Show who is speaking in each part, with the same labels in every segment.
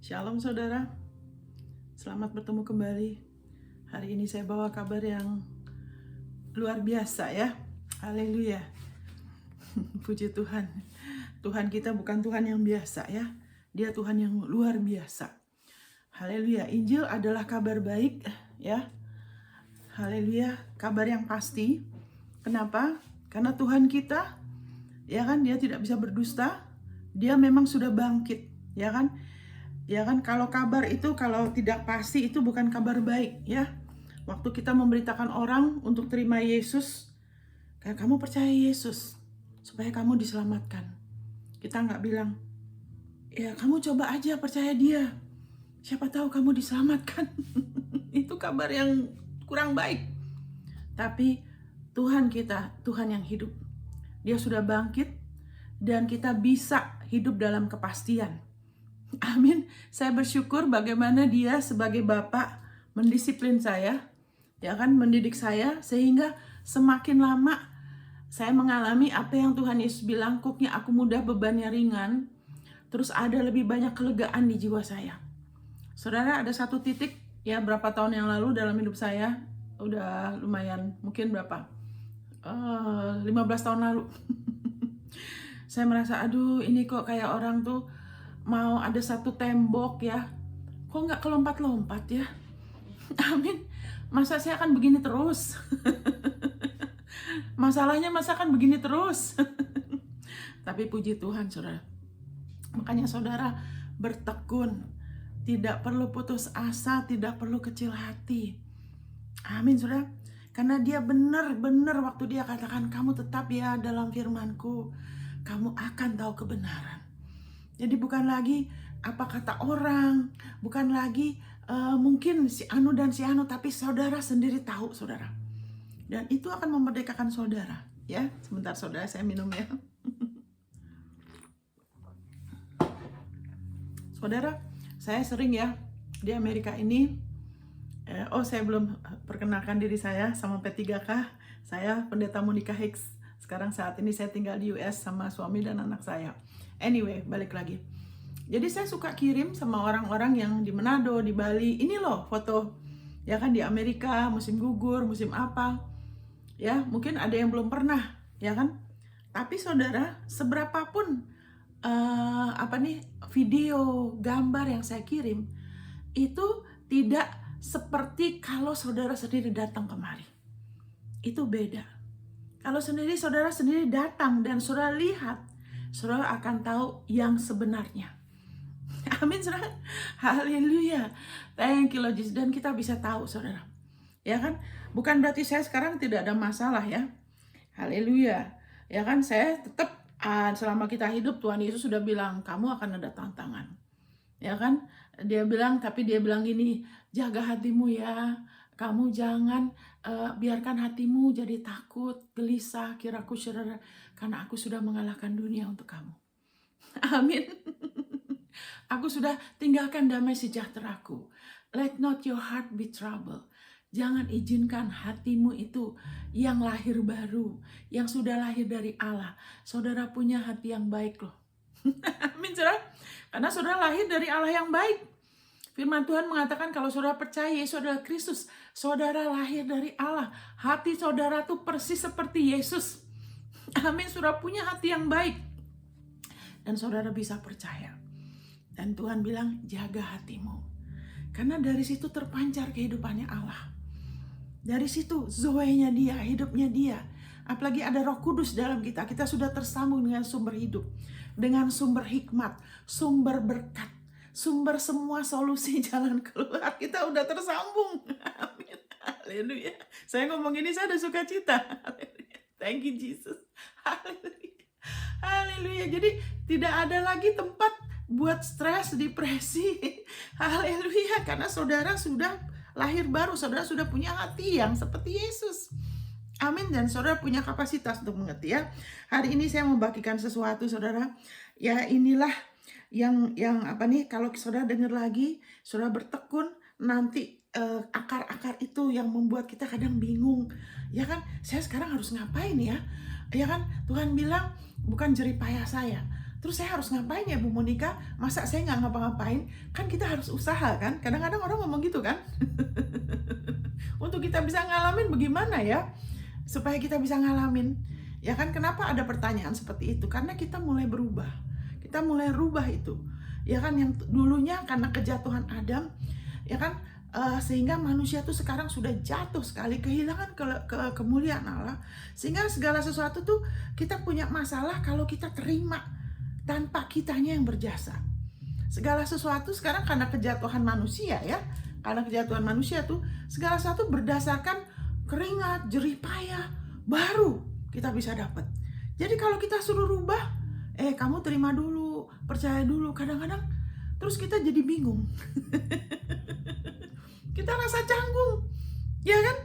Speaker 1: Shalom saudara, selamat bertemu kembali. Hari ini saya bawa kabar yang luar biasa ya. Haleluya. Puji Tuhan. Tuhan kita bukan Tuhan yang biasa ya. Dia Tuhan yang luar biasa. Haleluya. Injil adalah kabar baik ya. Haleluya, kabar yang pasti. Kenapa? Karena Tuhan kita ya kan, dia tidak bisa berdusta. Dia memang sudah bangkit, ya kan? Ya kan, kalau kabar itu kalau tidak pasti itu bukan kabar baik ya. Waktu kita memberitakan orang untuk terima Yesus, kayak kamu percaya Yesus supaya kamu diselamatkan. Kita nggak bilang, ya kamu coba aja percaya dia, siapa tahu kamu diselamatkan. Itu kabar yang kurang baik. Tapi Tuhan kita, Tuhan yang hidup. Dia sudah bangkit dan kita bisa hidup dalam kepastian. Amin. Saya bersyukur bagaimana dia sebagai Bapak mendisiplin saya, ya kan, mendidik saya sehingga semakin lama saya mengalami apa yang Tuhan Yesus bilang, "Kuknya aku mudah, bebannya ringan." Terus ada lebih banyak kelegaan di jiwa saya. Saudara, ada satu titik ya berapa tahun yang lalu dalam hidup saya, udah lumayan, mungkin berapa? 15 tahun lalu. Saya merasa, aduh ini kok kayak orang tuh mau ada satu tembok ya, kok nggak kelompat-lompat ya. Amin. Masa saya akan begini terus? Masalahnya masa akan begini terus? Tapi puji Tuhan saudara. Makanya saudara bertekun. Tidak perlu putus asa, tidak perlu kecil hati. Amin saudara. Karena dia benar-benar waktu dia katakan kamu tetap ya dalam firmanku, kamu akan tahu kebenaran. Jadi bukan lagi apa kata orang, bukan lagi mungkin si Anu dan si Anu, tapi saudara sendiri tahu saudara. Dan itu akan memerdekakan saudara. Ya, sebentar saudara, saya minum ya. Saudara, saya sering ya di Amerika ini. Saya belum perkenalkan diri saya sama P3K. Saya Pendeta Monica Hicks. Sekarang saat ini saya tinggal di US sama suami dan anak saya. Anyway, balik lagi. Jadi saya suka kirim sama orang-orang yang di Manado, di Bali. Ini loh foto, ya kan, di Amerika, musim gugur, musim apa. Ya, mungkin ada yang belum pernah, ya kan. Tapi saudara, seberapapun video, gambar yang saya kirim, itu tidak seperti kalau saudara sendiri datang kemari. Itu beda. Kalau saudara sendiri datang dan saudara lihat, saudara akan tahu yang sebenarnya. Amin saudara. Haleluya. Thank you Lord Jesus. Dan kita bisa tahu saudara, ya kan, bukan berarti saya sekarang tidak ada masalah ya. Haleluya. Ya kan, saya tetap selama kita hidup Tuhan Yesus sudah bilang kamu akan ada tantangan. Ya kan, dia bilang, tapi dia bilang gini, jaga hatimu ya, kamu jangan biarkan hatimu jadi takut, gelisah, kiraku syarara, karena aku sudah mengalahkan dunia untuk kamu. Amin. Aku sudah tinggalkan damai sejahteraku. Let not your heart be troubled. Jangan izinkan hatimu itu yang lahir baru, yang sudah lahir dari Allah. Saudara punya hati yang baik loh. Amin saudara. Karena saudara lahir dari Allah yang baik. Firman Tuhan mengatakan kalau saudara percaya Yesus adalah Kristus, saudara lahir dari Allah. Hati saudara tuh persis seperti Yesus. Amin, saudara punya hati yang baik. Dan saudara bisa percaya. Dan Tuhan bilang jaga hatimu. Karena dari situ terpancar kehidupannya Allah. Dari situ zoe-nya dia, hidupnya dia. Apalagi ada Roh Kudus dalam kita. Kita sudah tersambung dengan sumber hidup. Dengan sumber hikmat, sumber berkat, sumber semua solusi jalan keluar. Kita udah tersambung. Amin. Haleluya. Saya ngomong ini saya udah suka cita. Haleluya. Thank you Jesus. Haleluya. Haleluya. Jadi tidak ada lagi tempat buat stres, depresi. Haleluya. Karena saudara sudah lahir baru. Saudara sudah punya hati yang seperti Yesus. Amin. Dan saudara punya kapasitas untuk mengerti ya. Hari ini saya membagikan sesuatu saudara. Ya inilah yang kalau saudara dengar lagi, saudara bertekun, nanti akar-akar itu yang membuat kita kadang bingung. Ya kan, saya sekarang harus ngapain ya? Ya kan, Tuhan bilang bukan jerih payah saya, Terus saya harus ngapain ya Bu Monica? Masa saya nggak ngapa-ngapain? Kan kita harus usaha kan? Kadang-kadang orang ngomong gitu kan? Untuk kita bisa ngalamin bagaimana ya? Supaya kita bisa ngalamin. Ya kan, kenapa ada pertanyaan seperti itu? Karena kita mulai berubah. Kita mulai rubah itu. Ya kan, yang dulunya karena kejatuhan Adam, ya kan, sehingga manusia tuh sekarang sudah jatuh sekali, kehilangan kemuliaan Allah. Sehingga segala sesuatu tuh kita punya masalah kalau kita terima tanpa kitanya yang berjasa. Segala sesuatu sekarang karena kejatuhan manusia ya. Karena kejatuhan manusia tuh segala sesuatu berdasarkan keringat, jerih payah, baru kita bisa dapat. Jadi kalau kita suruh rubah, kamu terima dulu, percaya dulu, kadang-kadang terus kita jadi bingung. Kita rasa canggung, ya kan?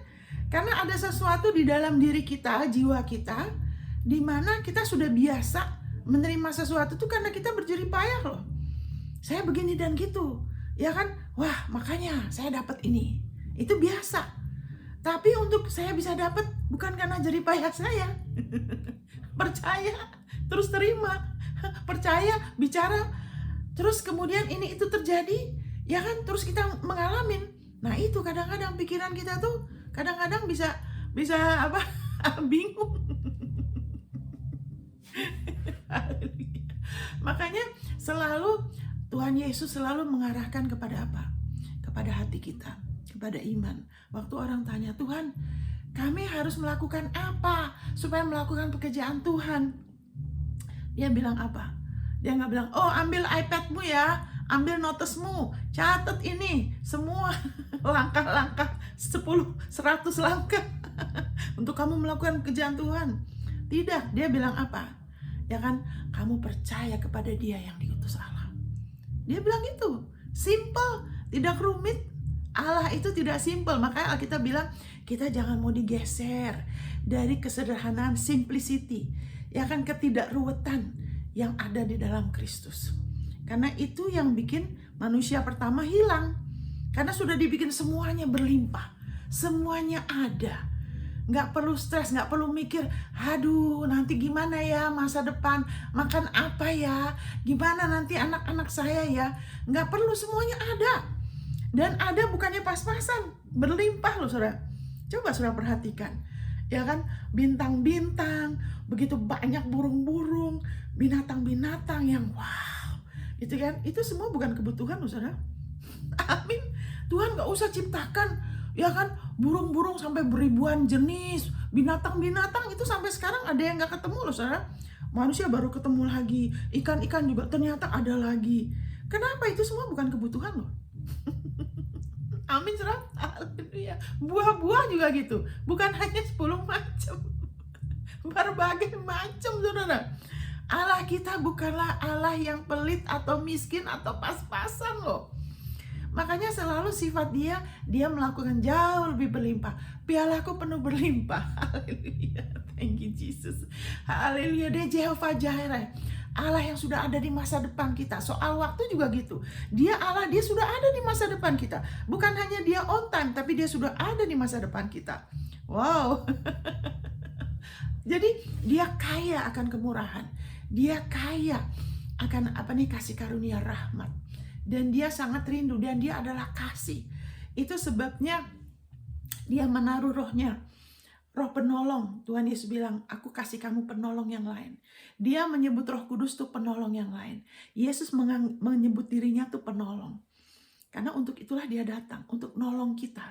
Speaker 1: Karena ada sesuatu di dalam diri kita, jiwa kita, di mana kita sudah biasa menerima sesuatu tuh karena kita berjerih payah loh. Saya begini dan gitu, ya kan? Wah, makanya saya dapat ini. Itu biasa. Tapi untuk saya bisa dapat bukan karena jerih payah saya. Percaya, terus terima. Percaya, bicara, terus kemudian ini itu terjadi, ya kan? Terus kita mengalamin. Nah, itu kadang-kadang pikiran kita tuh kadang-kadang bisa apa? Bingung. Makanya selalu Tuhan Yesus selalu mengarahkan kepada apa? Kepada hati kita, kepada iman. Waktu orang tanya, Tuhan, kami harus melakukan apa supaya melakukan pekerjaan Tuhan? Dia bilang apa? Dia nggak bilang, oh ambil iPadmu ya, ambil notesmu, catat ini semua langkah-langkah 10, 100 langkah untuk kamu melakukan pekerjaan Tuhan. Tidak, dia bilang apa? Ya kan, kamu percaya kepada Dia yang diutus Allah. Dia bilang gitu, simple, tidak rumit. Allah itu tidak simple. Makanya kita bilang kita jangan mau digeser dari kesederhanaan, simplicity, ya kan, ketidakruwetan yang ada di dalam Kristus. Karena itu yang bikin manusia pertama hilang. Karena sudah dibikin semuanya berlimpah, semuanya ada. Nggak perlu stres, nggak perlu mikir, aduh nanti gimana ya masa depan, makan apa ya, gimana nanti anak-anak saya ya. Nggak perlu, semuanya ada. Dan ada bukannya pas-pasan, berlimpah loh saudara. Coba saudara perhatikan, ya kan, bintang-bintang, begitu banyak burung-burung, binatang-binatang yang wow, itu kan, itu semua bukan kebutuhan loh saudara. Amin. Tuhan nggak usah ciptakan, ya kan, burung-burung sampai beribuan jenis, binatang-binatang itu sampai sekarang ada yang nggak ketemu loh saudara. Manusia baru ketemu lagi, ikan-ikan juga ternyata ada lagi. Kenapa? Itu semua bukan kebutuhan loh. Amin saudara. Haleluya. Buah-buah juga gitu, bukan hanya 10 macam, berbagai macam saudara. Allah kita bukanlah Allah yang pelit atau miskin atau pas-pasan loh. Makanya selalu sifat dia melakukan jauh lebih berlimpah. Pialaku penuh berlimpah. Haleluya. Thank you Jesus. Haleluya. Dia Jehovah Jireh, Allah yang sudah ada di masa depan kita. Soal waktu juga gitu. Dia Allah, dia sudah ada di masa depan kita. Bukan hanya dia on time, tapi dia sudah ada di masa depan kita. Wow. Jadi dia kaya akan kemurahan. Dia kaya akan kasih karunia rahmat. Dan dia sangat rindu, dan dia adalah kasih. Itu sebabnya dia menaruh rohnya, roh penolong. Tuhan Yesus bilang, aku kasih kamu penolong yang lain. Dia menyebut Roh Kudus tuh penolong yang lain. Yesus menyebut dirinya tuh penolong. Karena untuk itulah dia datang, untuk nolong kita.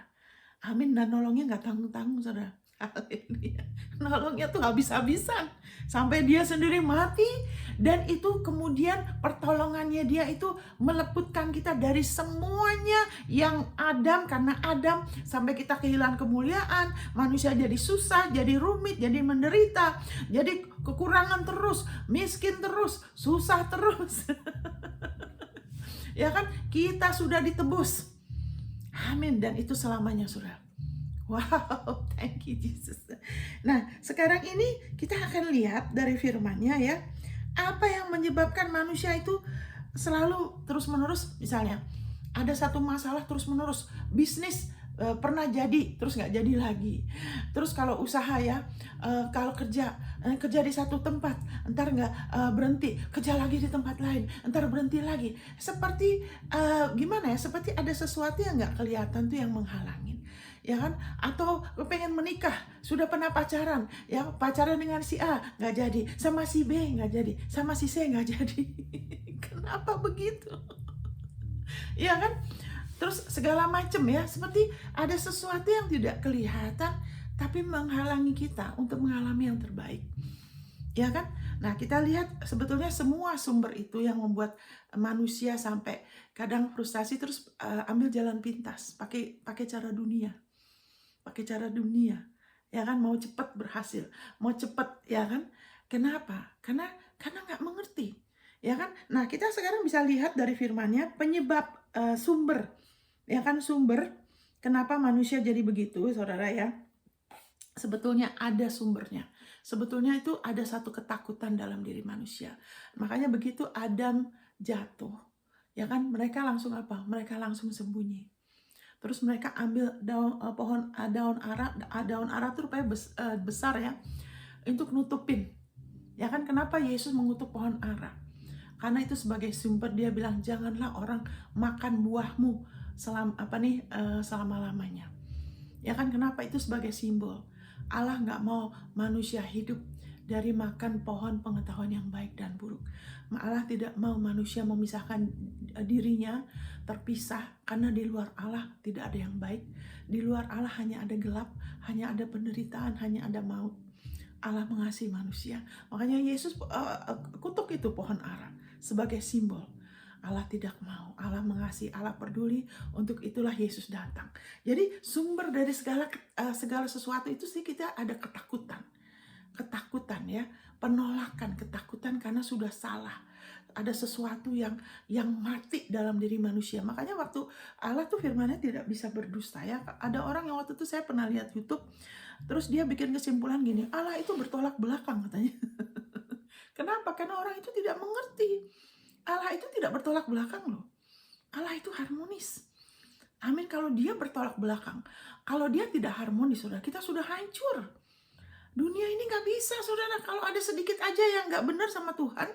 Speaker 1: Amin. Dan nolongnya gak tanggung-tanggung saudara. Haleluya. Nolongnya tuh habis-habisan sampai dia sendiri mati. Dan itu kemudian pertolongannya dia itu meleputkan kita dari semuanya yang Adam. Karena Adam sampai kita kehilangan kemuliaan, manusia jadi susah, jadi rumit, jadi menderita, jadi kekurangan terus, miskin terus, susah terus. Ya kan, kita sudah ditebus. Amin. Dan itu selamanya saudara. Wow, thank you Jesus. Nah, sekarang ini kita akan lihat dari firman-Nya ya, apa yang menyebabkan manusia itu selalu terus-menerus, misalnya ada satu masalah terus-menerus, bisnis pernah jadi terus nggak jadi lagi. Terus kalau usaha ya, kalau kerja di satu tempat, entar nggak berhenti, kerja lagi di tempat lain, entar berhenti lagi. Seperti gimana ya? Seperti ada sesuatu yang nggak kelihatan tuh yang menghalangin, ya kan? Atau pengen menikah, sudah pernah pacaran, ya pacaran dengan si A nggak jadi, sama si B nggak jadi, sama si C nggak jadi. Kenapa begitu? Ya kan? Terus segala macam ya, seperti ada sesuatu yang tidak kelihatan tapi menghalangi kita untuk mengalami yang terbaik. Ya kan? Nah, kita lihat sebetulnya semua sumber itu yang membuat manusia sampai kadang frustasi terus ambil jalan pintas, pakai cara dunia. Pakai cara dunia. Ya kan, mau cepat berhasil, mau cepat, ya kan? Kenapa? Karena nggak mengerti. Ya kan? Nah, kita sekarang bisa lihat dari firman-Nya penyebab sumber. Ya kan, sumber kenapa manusia jadi begitu, saudara ya. Sebetulnya ada sumbernya. Sebetulnya itu ada satu ketakutan dalam diri manusia. Makanya begitu Adam jatuh, ya kan, mereka langsung apa? Mereka langsung sembunyi. Terus mereka ambil daun ara itu rupanya besar ya, untuk nutupin. Ya kan, kenapa Yesus mengutuk pohon ara? Karena itu sebagai sumber, dia bilang janganlah orang makan buahmu selama-lamanya. Ya kan, kenapa? Itu sebagai simbol. Allah nggak mau manusia hidup dari makan pohon pengetahuan yang baik dan buruk. Allah tidak mau manusia memisahkan dirinya, terpisah, karena di luar Allah tidak ada yang baik. Di luar Allah hanya ada gelap, hanya ada penderitaan, hanya ada maut. Allah mengasihi manusia. Makanya Yesus kutuk itu pohon ara sebagai simbol. Allah tidak mau, Allah mengasihi, Allah peduli. Untuk itulah Yesus datang. Jadi sumber dari segala sesuatu itu sih, kita ada ketakutan ya, penolakan, ketakutan karena sudah salah. Ada sesuatu yang mati dalam diri manusia. Makanya waktu Allah tuh firman-Nya tidak bisa berdusta ya. Ada orang yang waktu itu saya pernah lihat YouTube, terus dia bikin kesimpulan gini, Allah itu bertolak belakang katanya. Kenapa? Karena orang itu tidak mengerti. Allah itu tidak bertolak belakang loh. Allah itu harmonis. Amin. Kalau dia bertolak belakang, kalau dia tidak harmonis, saudara, kita sudah hancur. Dunia ini gak bisa, saudara. Kalau ada sedikit aja yang gak benar sama Tuhan,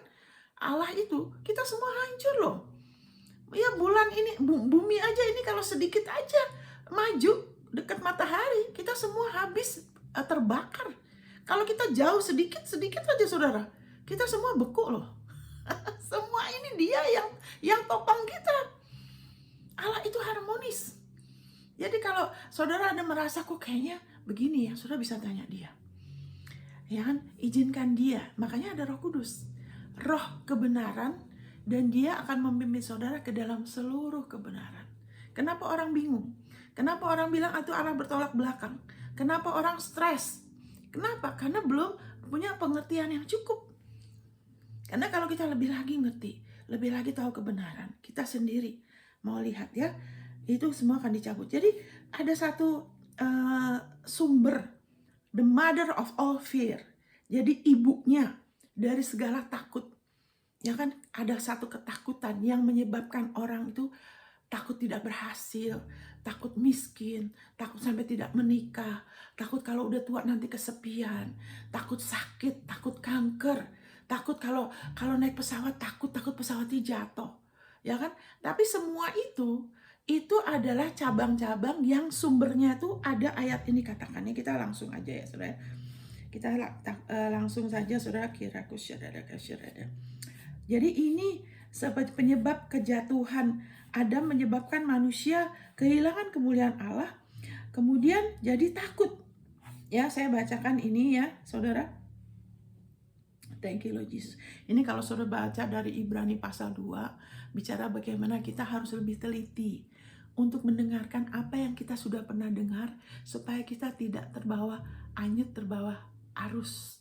Speaker 1: Allah itu, kita semua hancur loh. Ya bulan ini, bumi aja ini kalau sedikit aja maju dekat matahari, kita semua habis terbakar. Kalau kita jauh sedikit aja, saudara, kita semua beku loh. Semua ini dia yang topang kita. Allah itu harmonis. Jadi kalau saudara ada merasa kok kayaknya begini ya, saudara bisa tanya dia. Ya kan, izinkan dia. Makanya ada Roh Kudus, Roh kebenaran, dan dia akan membimbing saudara ke dalam seluruh kebenaran. Kenapa orang bingung? Kenapa orang bilang itu Allah bertolak belakang? Kenapa orang stres? Kenapa? Karena belum punya pengertian yang cukup. Karena kalau kita lebih lagi ngerti, lebih lagi tahu kebenaran, kita sendiri mau lihat ya, itu semua akan dicabut. Jadi ada satu sumber, the mother of all fear. Jadi ibunya dari segala takut. Ya kan, ada satu ketakutan yang menyebabkan orang itu takut tidak berhasil, takut miskin, takut sampai tidak menikah, takut kalau udah tua nanti kesepian, takut sakit, takut kanker, takut kalau naik pesawat, takut pesawatnya jatuh, ya kan? Tapi semua itu adalah cabang-cabang yang sumbernya tuh ada ayat ini, katakannya kita langsung aja ya saudara. Kita langsung saja saudara, kiraku syarada. Jadi ini sebagai penyebab kejatuhan Adam, menyebabkan manusia kehilangan kemuliaan Allah, kemudian jadi takut. Ya, saya bacakan ini ya saudara. Thank you Lord Jesus. Ini kalau saudara baca dari Ibrani pasal 2, bicara bagaimana kita harus lebih teliti untuk mendengarkan apa yang kita sudah pernah dengar, supaya kita tidak hanyut terbawa arus.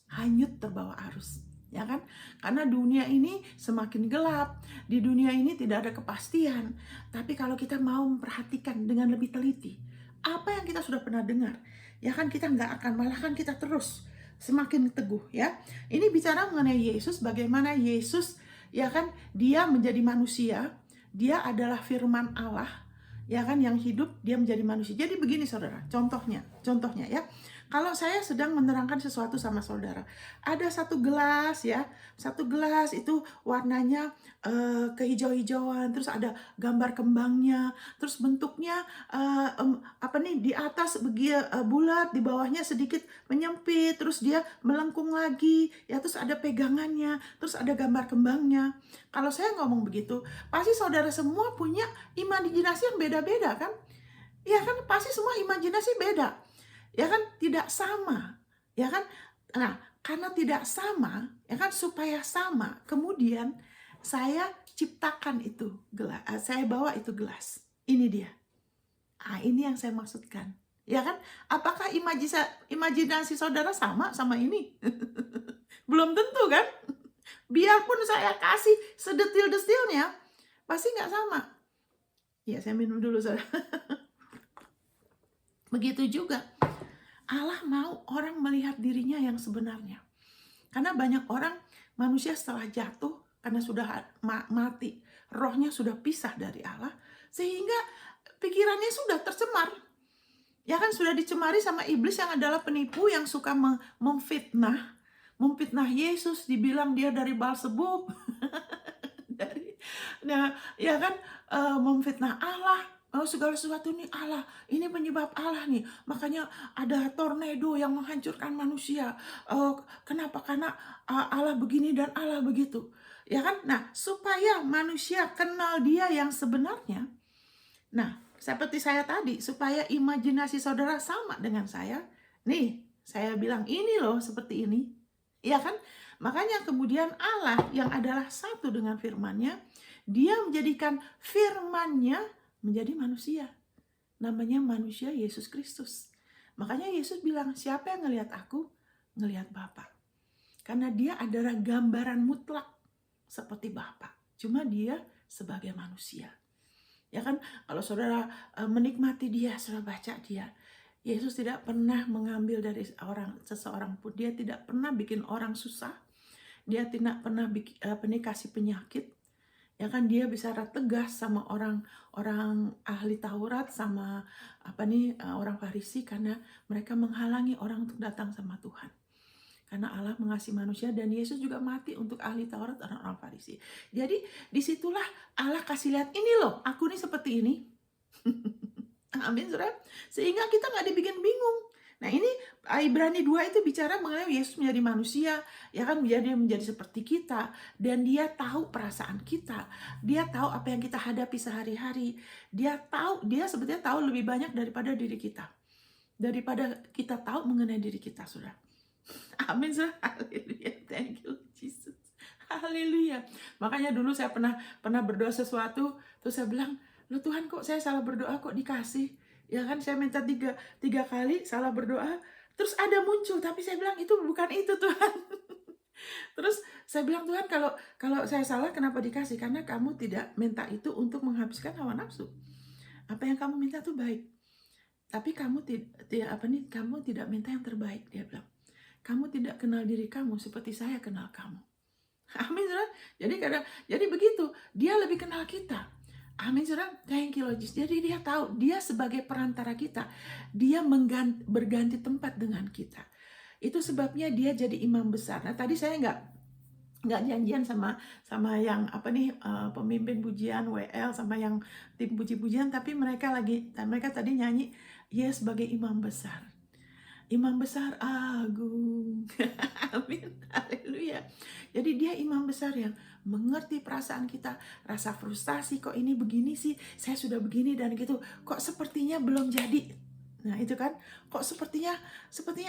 Speaker 1: Ya kan? Karena dunia ini semakin gelap, di dunia ini tidak ada kepastian. Tapi kalau kita mau memperhatikan dengan lebih teliti apa yang kita sudah pernah dengar, ya kan, kita nggak akan, malahan kita terus semakin teguh ya. Ini bicara mengenai Yesus, bagaimana Yesus, ya kan, dia menjadi manusia, dia adalah firman Allah, ya kan, yang hidup dia menjadi manusia. Jadi begini saudara, contohnya ya. Kalau saya sedang menerangkan sesuatu sama saudara, ada satu gelas ya, satu gelas itu warnanya kehijau-hijauan, terus ada gambar kembangnya, terus bentuknya apa nih, di atas bulat, di bawahnya sedikit menyempit, terus dia melengkung lagi, ya, terus ada pegangannya, terus ada gambar kembangnya. Kalau saya ngomong begitu, pasti saudara semua punya imajinasi yang beda-beda kan? Ya kan, pasti semua imajinasi beda. Ya kan, tidak sama. Ya kan? Nah, karena tidak sama, ya kan, supaya sama, kemudian saya ciptakan itu gelas, saya bawa itu gelas. Ini dia. Ini yang saya maksudkan. Ya kan? Apakah imajinasi saudara sama ini? Belum tentu kan? Biarpun saya kasih sedetil-detilnya, pasti nggak sama. Ya, saya minum dulu saudara. Begitu juga Allah mau orang melihat dirinya yang sebenarnya. Karena banyak orang, manusia setelah jatuh, karena sudah mati, rohnya sudah pisah dari Allah, sehingga pikirannya sudah tercemar. Ya kan, sudah dicemari sama iblis yang adalah penipu, yang suka memfitnah Yesus, dibilang dia dari Beelzebub. Nah, ya kan, memfitnah Allah. Segala sesuatu ini Allah, ini penyebab Allah nih. Makanya ada tornado yang menghancurkan manusia. Kenapa? Karena Allah begini dan Allah begitu. Ya kan? Nah, supaya manusia kenal dia yang sebenarnya. Nah, seperti saya tadi, supaya imajinasi saudara sama dengan saya. Nih, saya bilang ini loh seperti ini. Ya kan? Makanya kemudian Allah yang adalah satu dengan firman-Nya, dia menjadikan firman-Nya menjadi manusia. Namanya manusia Yesus Kristus. Makanya Yesus bilang, siapa yang ngelihat aku, ngelihat Bapa. Karena dia adalah gambaran mutlak seperti Bapa. Cuma dia sebagai manusia. Ya kan, kalau saudara menikmati dia, saudara baca dia, Yesus tidak pernah mengambil dari seseorang pun. Dia tidak pernah bikin orang susah. Dia tidak pernah kasih penyakit. Ya kan, dia bisa tegas sama orang ahli Taurat, sama orang Farisi, karena mereka menghalangi orang untuk datang sama Tuhan. Karena Allah mengasihi manusia, dan Yesus juga mati untuk ahli Taurat dan orang Farisi. Jadi disitulah Allah kasih lihat, ini loh, aku nih seperti ini. Amin, saudara. Sehingga kita nggak dibikin bingung. Nah, ini Ibrani 2 itu bicara mengenai Yesus menjadi manusia, ya kan, menjadi seperti kita, dan dia tahu perasaan kita, dia tahu apa yang kita hadapi sehari-hari, dia sebetulnya tahu lebih banyak daripada diri kita, daripada kita tahu mengenai diri kita, saudara. Amin, saudara. Haleluya, thank you Jesus. Haleluya. Makanya dulu saya pernah berdoa sesuatu, terus saya bilang, loh Tuhan, kok saya salah berdoa kok dikasih? Ya kan, saya minta tiga kali salah berdoa, terus ada muncul, tapi saya bilang itu bukan itu Tuhan. Terus saya bilang, Tuhan, kalau saya salah kenapa dikasih? Karena kamu tidak minta itu untuk menghabiskan hawa nafsu. Apa yang kamu minta itu baik, tapi kamu tidak minta yang terbaik. Dia bilang, kamu tidak kenal diri kamu seperti saya kenal kamu. Amin, saudara. Jadi begitu, dia lebih kenal kita. Amin, saudara. Thank you, Lord Jesus. Jadi dia tahu, dia sebagai perantara kita, dia berganti tempat dengan kita. Itu sebabnya dia jadi imam besar. Nah, tadi saya nggak janjian sama yang pemimpin pujian WL, sama yang tim puji-pujian, tapi mereka tadi nyanyi, dia sebagai imam besar. Imam besar agung. Amin. Haleluya. Jadi dia imam besar yang mengerti perasaan kita, rasa frustasi, kok ini begini sih, saya sudah begini dan gitu, kok sepertinya belum jadi. Nah, itu kan, kok sepertinya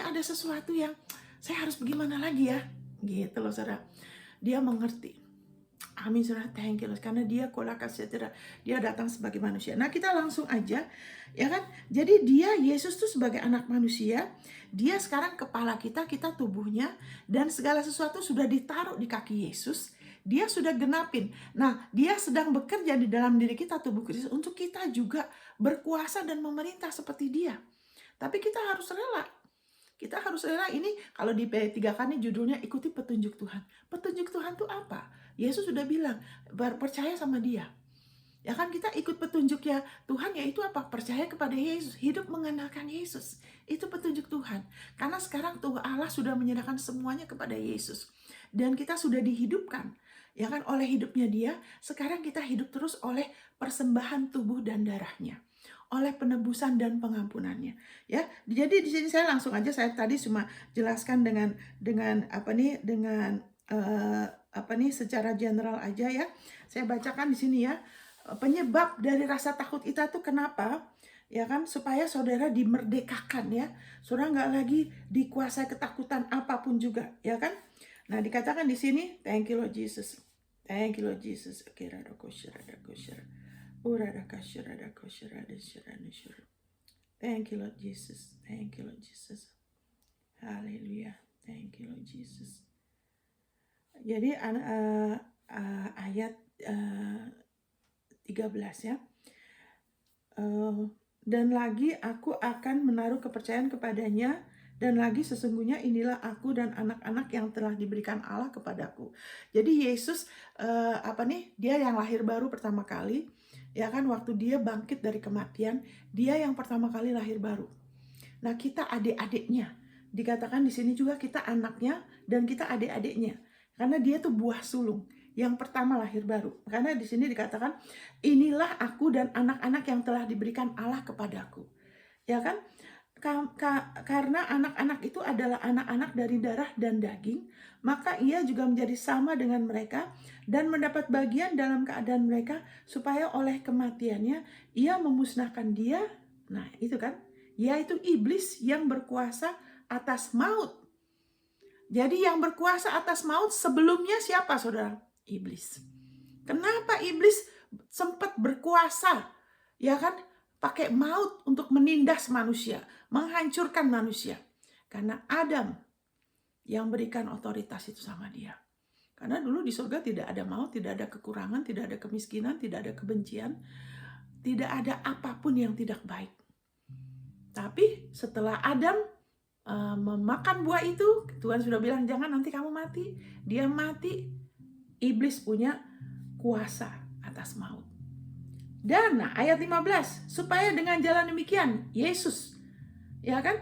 Speaker 1: ada sesuatu yang saya harus bagaimana lagi ya. Gitu loh, saudara. Dia mengerti. Amin, saudara. Thank you, karena dia dia datang sebagai manusia. Nah, kita langsung aja, ya kan. Jadi dia, Yesus tuh sebagai anak manusia, dia sekarang kepala kita tubuhnya, dan segala sesuatu sudah ditaruh di kaki Yesus. Dia sudah genapin. Nah, dia sedang bekerja di dalam diri kita, tubuh Kristus, untuk kita juga berkuasa dan memerintah seperti dia. Tapi kita harus rela. Kita harus rela. Ini kalau di P3K ini judulnya ikuti petunjuk Tuhan. Petunjuk Tuhan itu apa? Yesus sudah bilang, percaya sama dia. Ya kan kita ikut petunjuk ya Tuhan, yaitu apa? Percaya kepada Yesus, hidup mengandalkan Yesus. Itu petunjuk Tuhan. Karena sekarang Tuhan Allah sudah menyerahkan semuanya kepada Yesus. Dan kita sudah dihidupkan. Ya kan, oleh hidupnya Dia, sekarang kita hidup terus oleh persembahan tubuh dan darahnya. Oleh penebusan dan pengampunannya. Ya, jadi di sini saya langsung aja, saya tadi cuma jelaskan dengan secara general aja ya. Saya bacakan di sini ya. Penyebab dari rasa takut kita tuh kenapa? Ya kan, supaya saudara dimerdekakan ya. Saudara nggak lagi dikuasai ketakutan apapun juga, ya kan? Nah, dikatakan di sini, thank you Lord Jesus. Thank you Lord Jesus. Thank you Lord Jesus. Thank you Lord Jesus. Haleluya. Thank you Lord Jesus. Jadi ayat 13 ya. Dan lagi aku akan menaruh kepercayaan kepadanya, dan lagi sesungguhnya inilah aku dan anak-anak yang telah diberikan Allah kepadaku. Jadi Yesus dia yang lahir baru pertama kali, ya kan, waktu dia bangkit dari kematian, dia yang pertama kali lahir baru. Nah, kita adik-adiknya. Dikatakan di sini juga kita anaknya dan kita adik-adiknya. Karena dia tuh buah sulung yang pertama lahir baru. Karena di sini dikatakan, inilah aku dan anak-anak yang telah diberikan Allah kepadaku. Ya kan? Karena anak-anak itu adalah anak-anak dari darah dan daging, maka ia juga menjadi sama dengan mereka dan mendapat bagian dalam keadaan mereka, supaya oleh kematiannya ia memusnahkan dia. Nah, itu kan, yaitu iblis yang berkuasa atas maut. Jadi yang berkuasa atas maut sebelumnya siapa, saudara? Iblis. Kenapa iblis sempat berkuasa? Ya kan? Pakai maut untuk menindas manusia, menghancurkan manusia. Karena Adam yang berikan otoritas itu sama dia. Karena dulu di surga tidak ada maut, tidak ada kekurangan, tidak ada kemiskinan, tidak ada kebencian, tidak ada apapun yang tidak baik. Tapi setelah Adam memakan buah itu, Tuhan sudah bilang jangan, nanti kamu mati. Dia mati, iblis punya kuasa atas maut. Dan ayat 15, supaya dengan jalan demikian Yesus, ya kan?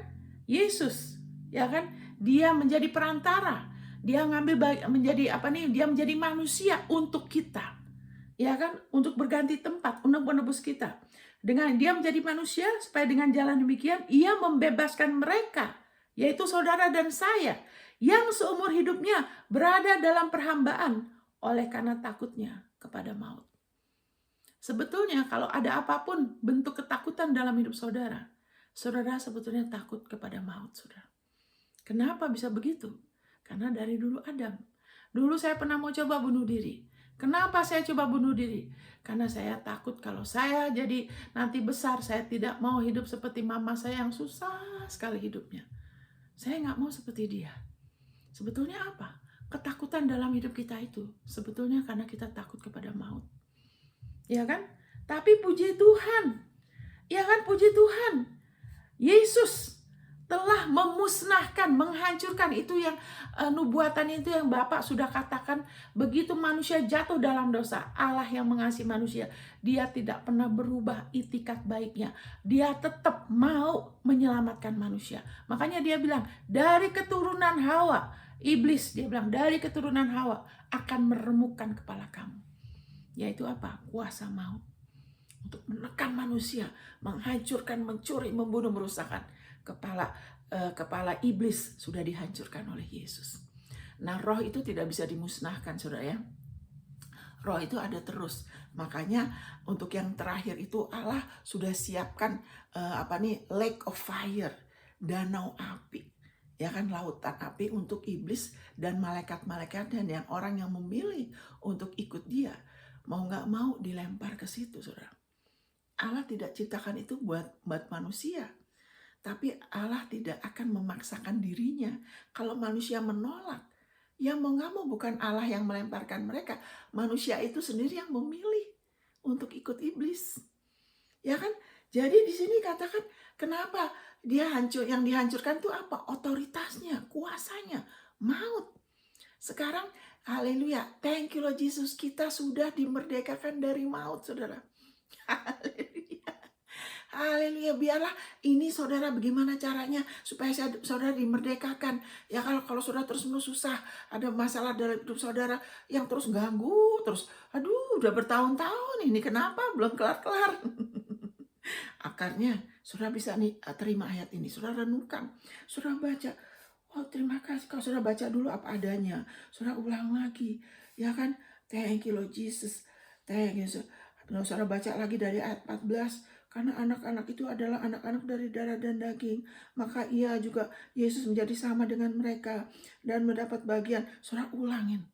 Speaker 1: Yesus, ya kan? Dia menjadi perantara. Dia dia menjadi manusia untuk kita. Ya kan? Untuk berganti tempat, untuk menebus kita. Dengan dia menjadi manusia, supaya dengan jalan demikian ia membebaskan mereka, yaitu saudara dan saya, yang seumur hidupnya berada dalam perhambaan oleh karena takutnya kepada maut. Sebetulnya kalau ada apapun bentuk ketakutan dalam hidup saudara, saudara sebetulnya takut kepada maut, saudara. Kenapa bisa begitu? Karena dari dulu Adam. Dulu saya pernah mau coba bunuh diri. Kenapa saya coba bunuh diri? Karena saya takut kalau saya jadi nanti besar, saya tidak mau hidup seperti mama saya yang susah sekali hidupnya. Saya nggak mau seperti dia. Sebetulnya apa? Ketakutan dalam hidup kita itu sebetulnya karena kita takut kepada maut. Ya kan? Tapi puji Tuhan. Ya kan, puji Tuhan. Yesus telah memusnahkan, menghancurkan itu yang nubuatan itu yang Bapak sudah katakan, begitu manusia jatuh dalam dosa, Allah yang mengasihi manusia, dia tidak pernah berubah itikat baiknya. Dia tetap mau menyelamatkan manusia. Makanya dia bilang, dari keturunan Hawa, iblis, dia bilang, dari keturunan Hawa akan meremukkan kepala kamu. Yaitu apa? Kuasa maut. Untuk menekan manusia, menghancurkan, mencuri, membunuh, merusakkan. Kepala iblis sudah dihancurkan oleh Yesus. Nah, roh itu tidak bisa dimusnahkan, saudara ya. Roh itu ada terus. Makanya untuk yang terakhir itu Allah sudah siapkan lake of fire, danau api. Ya kan, lautan api untuk iblis dan malaikat-malaikat dan yang orang yang memilih untuk ikut dia. Mau nggak mau dilempar ke situ, saudara. Allah tidak ciptakan itu buat manusia. Tapi Allah tidak akan memaksakan dirinya. Kalau manusia menolak, ya mau nggak mau bukan Allah yang melemparkan mereka. Manusia itu sendiri yang memilih untuk ikut iblis. Ya kan? Jadi di sini katakan kenapa yang dihancurkan itu apa? Otoritasnya, kuasanya, maut. Sekarang Haleluya. Thank you Lord Jesus. Kita sudah dimerdekakan dari maut, saudara. Haleluya. Haleluya. Biarlah ini saudara, bagaimana caranya supaya saudara dimerdekakan. Ya kalau saudara terus-menerus susah, ada masalah dalam hidup saudara yang terus ganggu, terus aduh udah bertahun-tahun ini kenapa belum kelar-kelar. Akarnya saudara bisa nih terima ayat ini, saudara renungkan, saudara baca. Oh terima kasih, kalau saudara baca dulu apa adanya, saudara ulang lagi, ya kan? Thank you Lord Jesus, thank you. Kalau saudara baca lagi dari ayat 14, karena anak-anak itu adalah anak-anak dari darah dan daging, maka ia juga, Yesus menjadi sama dengan mereka dan mendapat bagian. Saudara ulangin,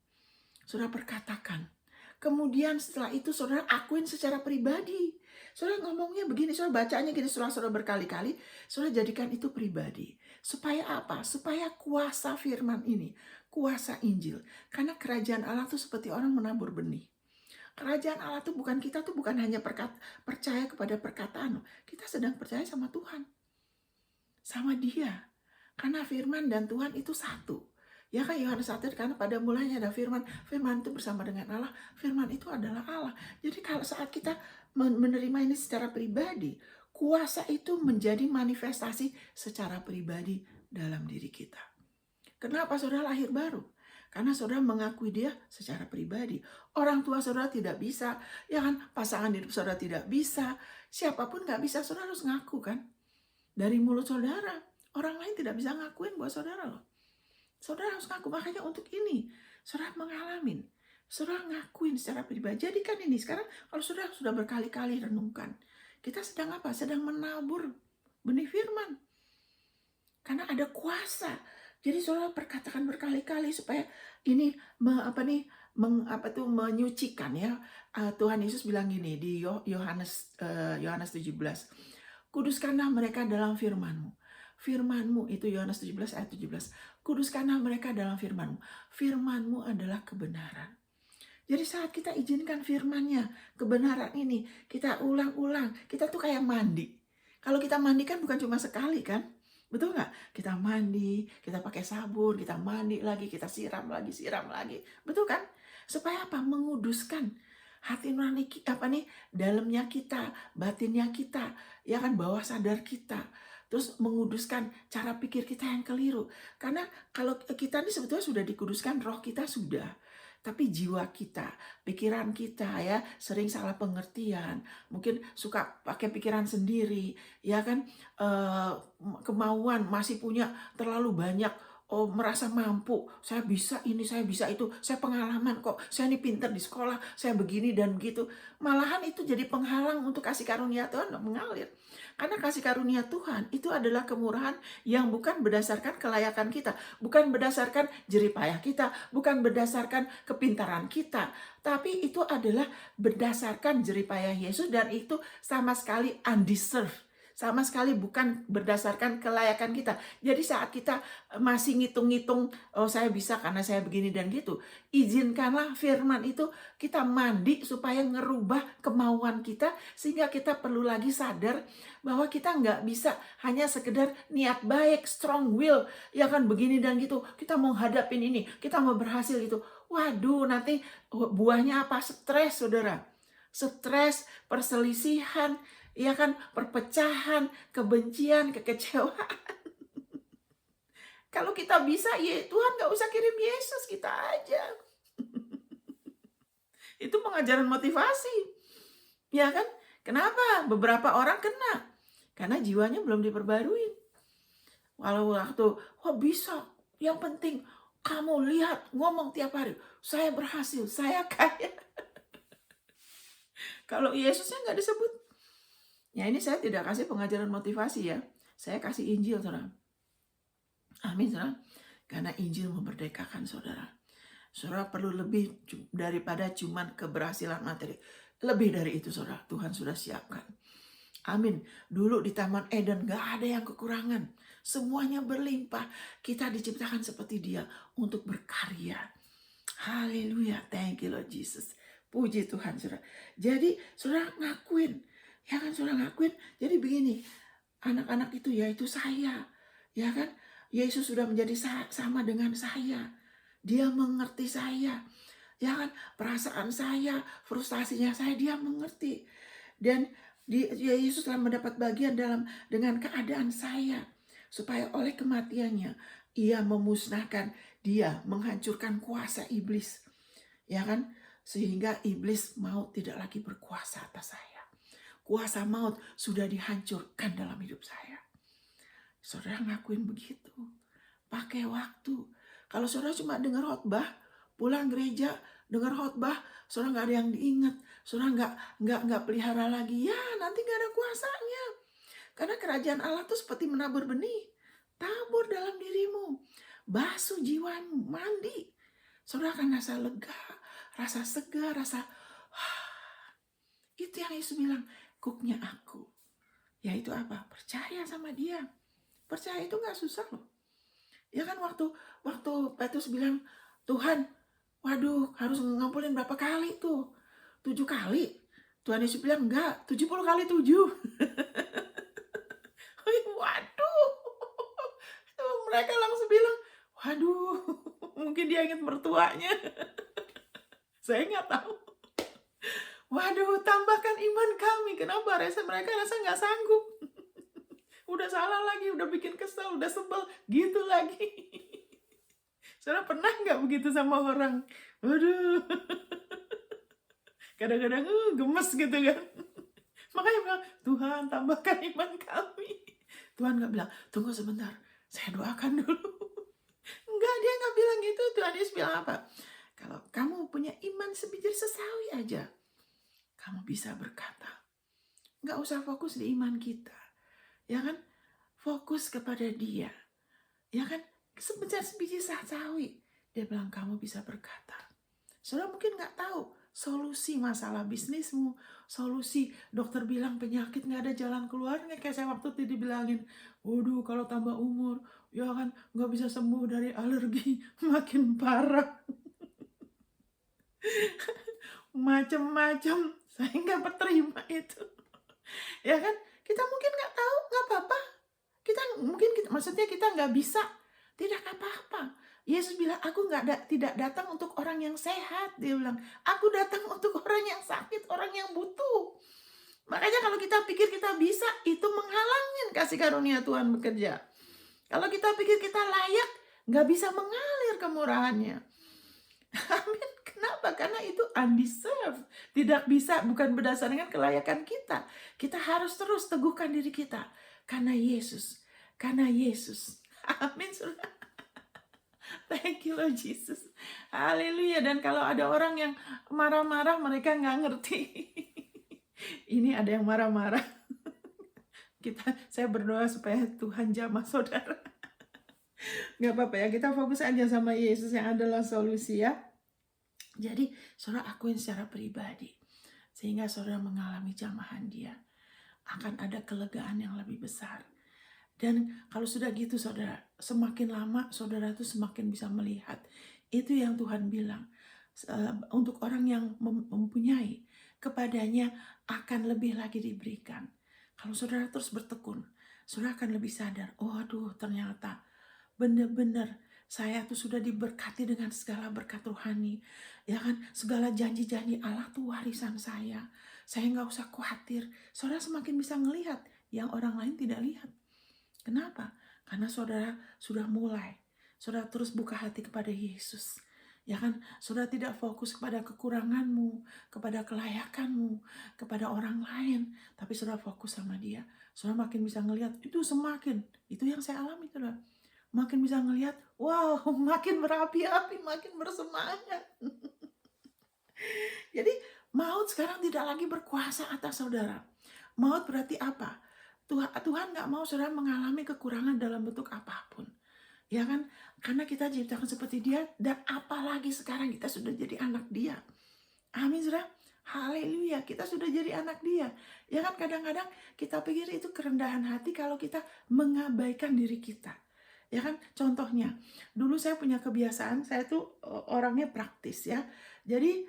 Speaker 1: saudara perkatakan. Kemudian setelah itu saudara akuin secara pribadi. Saudara ngomongnya begini, saudara bacanya gini, saudara berkali-kali, saudara jadikan itu pribadi. Supaya apa? Supaya kuasa firman ini, kuasa Injil. Karena kerajaan Allah itu seperti orang menabur benih. Kerajaan Allah itu bukan, kita tuh bukan hanya percaya kepada perkataan. Kita sedang percaya sama Tuhan. Sama Dia. Karena firman dan Tuhan itu satu. Ya kan Yohanes 1, karena pada mulanya ada firman. Firman itu bersama dengan Allah. Firman itu adalah Allah. Jadi kalau saat kita menerima ini secara pribadi, kuasa itu menjadi manifestasi secara pribadi dalam diri kita. Kenapa saudara lahir baru? Karena saudara mengakui Dia secara pribadi. Orang tua saudara tidak bisa, ya kan? Pasangan hidup saudara tidak bisa, siapapun nggak bisa, saudara harus ngaku kan? Dari mulut saudara, orang lain tidak bisa ngakuin buat saudara loh. Saudara harus ngaku, makanya untuk ini saudara mengalamin, saudara ngakuin secara pribadi. Jadikan ini sekarang, kalau saudara sudah berkali-kali renungkan, kita sedang apa? Sedang menabur benih firman. Karena ada kuasa. Jadi saudara perkatakan berkali-kali supaya ini menyucikan ya. Tuhan Yesus bilang gini di Yohanes 17. Kuduskanlah mereka dalam firman-Mu. Firman-Mu itu Yohanes 17 ayat 17. Kuduskanlah mereka dalam firman-Mu. Firman-Mu adalah kebenaran. Jadi saat kita izinkan firman-Nya, kebenaran ini, kita ulang-ulang. Kita tuh kayak mandi. Kalau kita mandi kan bukan cuma sekali kan? Betul nggak? Kita mandi, kita pakai sabun, kita mandi lagi, kita siram lagi. Betul kan? Supaya apa? Menguduskan hati nurani dalamnya kita, batinnya kita, ya kan, bawah sadar kita. Terus menguduskan cara pikir kita yang keliru. Karena kalau kita ini sebetulnya sudah dikuduskan, roh kita sudah. Tapi jiwa kita, pikiran kita ya sering salah pengertian, mungkin suka pakai pikiran sendiri, ya kan, kemauan masih punya terlalu banyak. Oh, merasa mampu, saya bisa ini, saya bisa itu, saya pengalaman kok, saya ini pintar di sekolah, saya begini dan begitu. Malahan itu jadi penghalang untuk kasih karunia Tuhan mengalir. Karena kasih karunia Tuhan itu adalah kemurahan yang bukan berdasarkan kelayakan kita, bukan berdasarkan jerih payah kita, bukan berdasarkan kepintaran kita, tapi itu adalah berdasarkan jerih payah Yesus, dan itu sama sekali undeserved. Sama sekali bukan berdasarkan kelayakan kita. Jadi saat kita masih ngitung-ngitung, oh saya bisa karena saya begini dan gitu, izinkanlah firman itu kita mandi supaya ngerubah kemauan kita, sehingga kita perlu lagi sadar bahwa kita nggak bisa hanya sekedar niat baik, strong will, ya kan begini dan gitu, kita mau hadapin ini, kita mau berhasil gitu. Waduh, nanti buahnya apa? Stres, saudara. Stres, perselisihan, ya kan, perpecahan, kebencian, kekecewaan. Kalau kita bisa, ya Tuhan gak usah kirim Yesus, kita aja. Itu pengajaran motivasi. Ya kan? Kenapa? Beberapa orang kena. Karena jiwanya belum diperbarui. Walau waktu, bisa. Yang penting kamu lihat, ngomong tiap hari, saya berhasil, saya kaya. Kalau Yesusnya gak disebut. Ya ini saya tidak kasih pengajaran motivasi ya. Saya kasih Injil, saudara. Amin, saudara. Karena Injil memerdekakan saudara. Saudara perlu lebih daripada cuman keberhasilan materi. Lebih dari itu, saudara. Tuhan sudah siapkan. Amin. Dulu di Taman Eden gak ada yang kekurangan. Semuanya berlimpah. Kita diciptakan seperti Dia untuk berkarya. Haleluya. Thank you Lord Jesus. Puji Tuhan, saudara. Jadi saudara ngakuin. Ya kan, saudara ngakuin. Jadi begini, anak-anak itu yaitu saya. Ya kan, Yesus sudah menjadi sama dengan saya. Dia mengerti saya. Ya kan, perasaan saya, frustasinya saya, dia mengerti. Dan Yesus telah mendapat bagian dengan keadaan saya. Supaya oleh kematiannya, ia memusnahkan, dia menghancurkan kuasa iblis. Ya kan, sehingga iblis maut tidak lagi berkuasa atas saya. Kuasa maut sudah dihancurkan dalam hidup saya. Saudara ngakuin begitu. Pakai waktu. Kalau saudara cuma dengar khotbah, pulang gereja, dengar khotbah, saudara nggak ada yang diingat, saudara nggak pelihara lagi, ya nanti nggak ada kuasanya. Karena kerajaan Allah itu seperti menabur benih, tabur dalam dirimu, basuh jiwamu, mandi. Saudara akan rasa lega, rasa segar, rasa itu yang Yesus bilang, cooknya aku. Yaitu apa? Percaya sama dia. Percaya itu nggak susah loh. Ya kan waktu Petrus bilang, Tuhan, waduh harus ngampulin berapa kali tuh? 7 kali. Tuhan Yesus bilang, enggak, 70 kali 7. Waduh. Mereka langsung bilang, waduh, mungkin dia ingat mertuanya. Saya nggak tahu. Waduh, tambahkan iman kami. Kenapa? Mereka rasa nggak sanggup. Udah salah lagi, udah bikin kesel, udah sebel, gitu lagi. Saudara pernah nggak begitu sama orang? Waduh, kadang-kadang gemes gitu kan. Makanya bilang, Tuhan tambahkan iman kami. Tuhan nggak bilang, tunggu sebentar, saya doakan dulu. Enggak, dia nggak bilang gitu. Tuhan Yesus bilang apa? Kalau kamu punya iman sebiji sesawi aja, kamu bisa berkata. Nggak usah fokus di iman kita. Ya kan? Fokus kepada dia. Ya kan? Sebesar sebiji sawi. Dia bilang kamu bisa berkata. Saudara mungkin nggak tahu solusi masalah bisnismu. Solusi dokter bilang penyakit nggak ada jalan keluarnya. Kayak saya waktu itu dibilangin. Waduh kalau tambah umur. Ya kan nggak bisa sembuh dari alergi. Makin parah. Macam-macam. Saya nggak terima itu. Ya kan? Kita mungkin nggak tahu, nggak apa-apa. Maksudnya kita nggak bisa, tidak apa-apa. Yesus bilang, aku tidak datang untuk orang yang sehat. Dia bilang, aku datang untuk orang yang sakit, orang yang butuh. Makanya kalau kita pikir kita bisa, itu menghalangin kasih karunia Tuhan bekerja. Kalau kita pikir kita layak, nggak bisa mengalir kemurahannya. Amin. Kenapa? Karena itu undeserved. Tidak bisa, bukan berdasarkan kelayakan kita. Kita harus terus teguhkan diri kita. Karena Yesus. Karena Yesus. Amin. Thank you Lord Jesus. Haleluya. Dan kalau ada orang yang marah-marah, mereka nggak ngerti. Ini ada yang marah-marah. Saya berdoa supaya Tuhan jamah saudara. Nggak apa-apa ya, kita fokus aja sama Yesus yang adalah solusi ya. Jadi saudara akuin secara pribadi. Sehingga saudara mengalami jamahan dia. Akan ada kelegaan yang lebih besar. Dan kalau sudah gitu saudara, semakin lama saudara itu semakin bisa melihat. Itu yang Tuhan bilang. Untuk orang yang mempunyai, kepadanya akan lebih lagi diberikan. Kalau saudara terus bertekun, saudara akan lebih sadar, oh aduh ternyata benar-benar saya tuh sudah diberkati dengan segala berkat rohani. Ya kan, segala janji-janji Allah tuh warisan saya. Saya nggak usah khawatir. Saudara semakin bisa ngelihat yang orang lain tidak lihat. Kenapa? Karena saudara sudah mulai. Saudara terus buka hati kepada Yesus. Ya kan, saudara tidak fokus kepada kekuranganmu, kepada kelayakanmu, kepada orang lain. Tapi saudara fokus sama dia. Saudara makin bisa ngelihat, itu yang saya alami saudara. Makin bisa ngelihat, wow, makin berapi-api, makin bersemangat. Jadi maut sekarang tidak lagi berkuasa atas saudara. Maut berarti apa? Tuhan nggak mau saudara mengalami kekurangan dalam bentuk apapun. Ya kan? Karena kita diciptakan seperti dia, dan apalagi sekarang kita sudah jadi anak dia. Amin saudara. Haleluya, kita sudah jadi anak dia. Ya kan, kadang-kadang kita pikir itu kerendahan hati kalau kita mengabaikan diri kita. Ya kan, contohnya dulu saya punya kebiasaan, saya tuh orangnya praktis ya. Jadi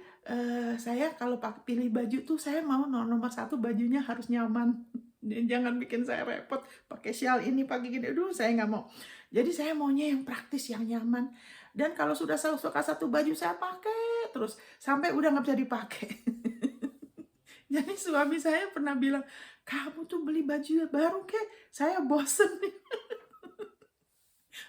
Speaker 1: saya kalau pilih baju tuh saya mau nomor 1 bajunya harus nyaman. Jangan bikin saya repot pakai shawl ini, pakai gini. Aduh, saya nggak mau. Jadi saya maunya yang praktis, yang nyaman. Dan kalau sudah suka satu baju saya pakai terus sampai udah nggak bisa dipakai. Jadi suami saya pernah bilang, kamu tuh beli baju baru kek, saya bosen nih.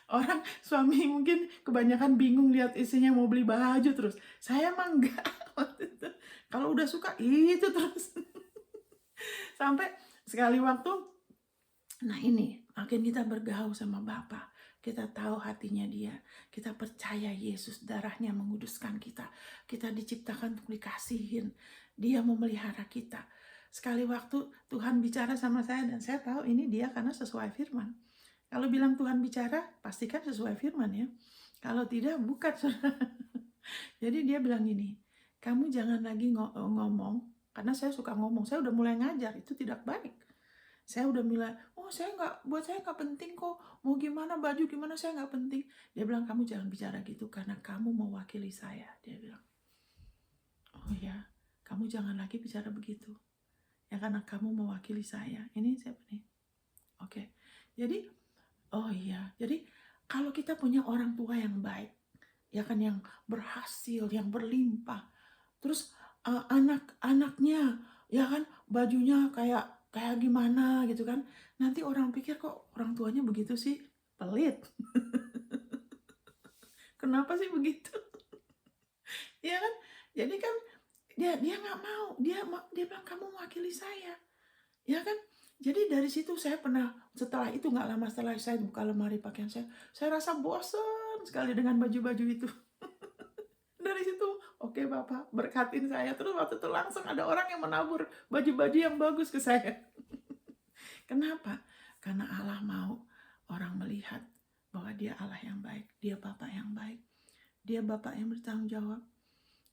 Speaker 1: Orang suami mungkin kebanyakan bingung lihat istrinya mau beli baju terus. Saya mah enggak. Waktu itu. Kalau udah suka itu terus. Sampai sekali waktu, nah ini makin kita bergaul sama Bapa, kita tahu hatinya dia, kita percaya Yesus, darahnya menguduskan kita, kita diciptakan untuk dikasihin, dia memelihara kita. Sekali waktu Tuhan bicara sama saya dan saya tahu ini dia karena sesuai firman. Kalau bilang Tuhan bicara, pastikan sesuai firman ya. Kalau tidak, bukan. Jadi dia bilang gini, kamu jangan lagi ngomong, karena saya suka ngomong, saya udah mulai ngajar, itu tidak baik. Saya udah bilang, oh buat saya nggak penting kok, mau gimana baju gimana saya nggak penting. Dia bilang, kamu jangan bicara gitu karena kamu mewakili saya. Dia bilang, oh ya, kamu jangan lagi bicara begitu. Ya karena kamu mewakili saya. Ini siapa nih? Oke, jadi oh iya, jadi kalau kita punya orang tua yang baik, ya kan, yang berhasil, yang berlimpah, terus anak-anaknya, ya kan, bajunya kayak gimana gitu kan, nanti orang pikir kok orang tuanya begitu sih, pelit. Kenapa sih begitu? Ya kan, jadi kan dia nggak mau, dia bilang kamu mewakili saya, ya kan. Jadi dari situ saya pernah, setelah itu nggak lama setelah saya buka lemari pakaian saya rasa bosan sekali dengan baju-baju itu. Dari situ, oke Bapak, berkatin saya. Terus waktu itu langsung ada orang yang menabur baju-baju yang bagus ke saya. Kenapa? Karena Allah mau orang melihat bahwa dia Allah yang baik, dia Bapak yang baik, dia Bapak yang bertanggung jawab.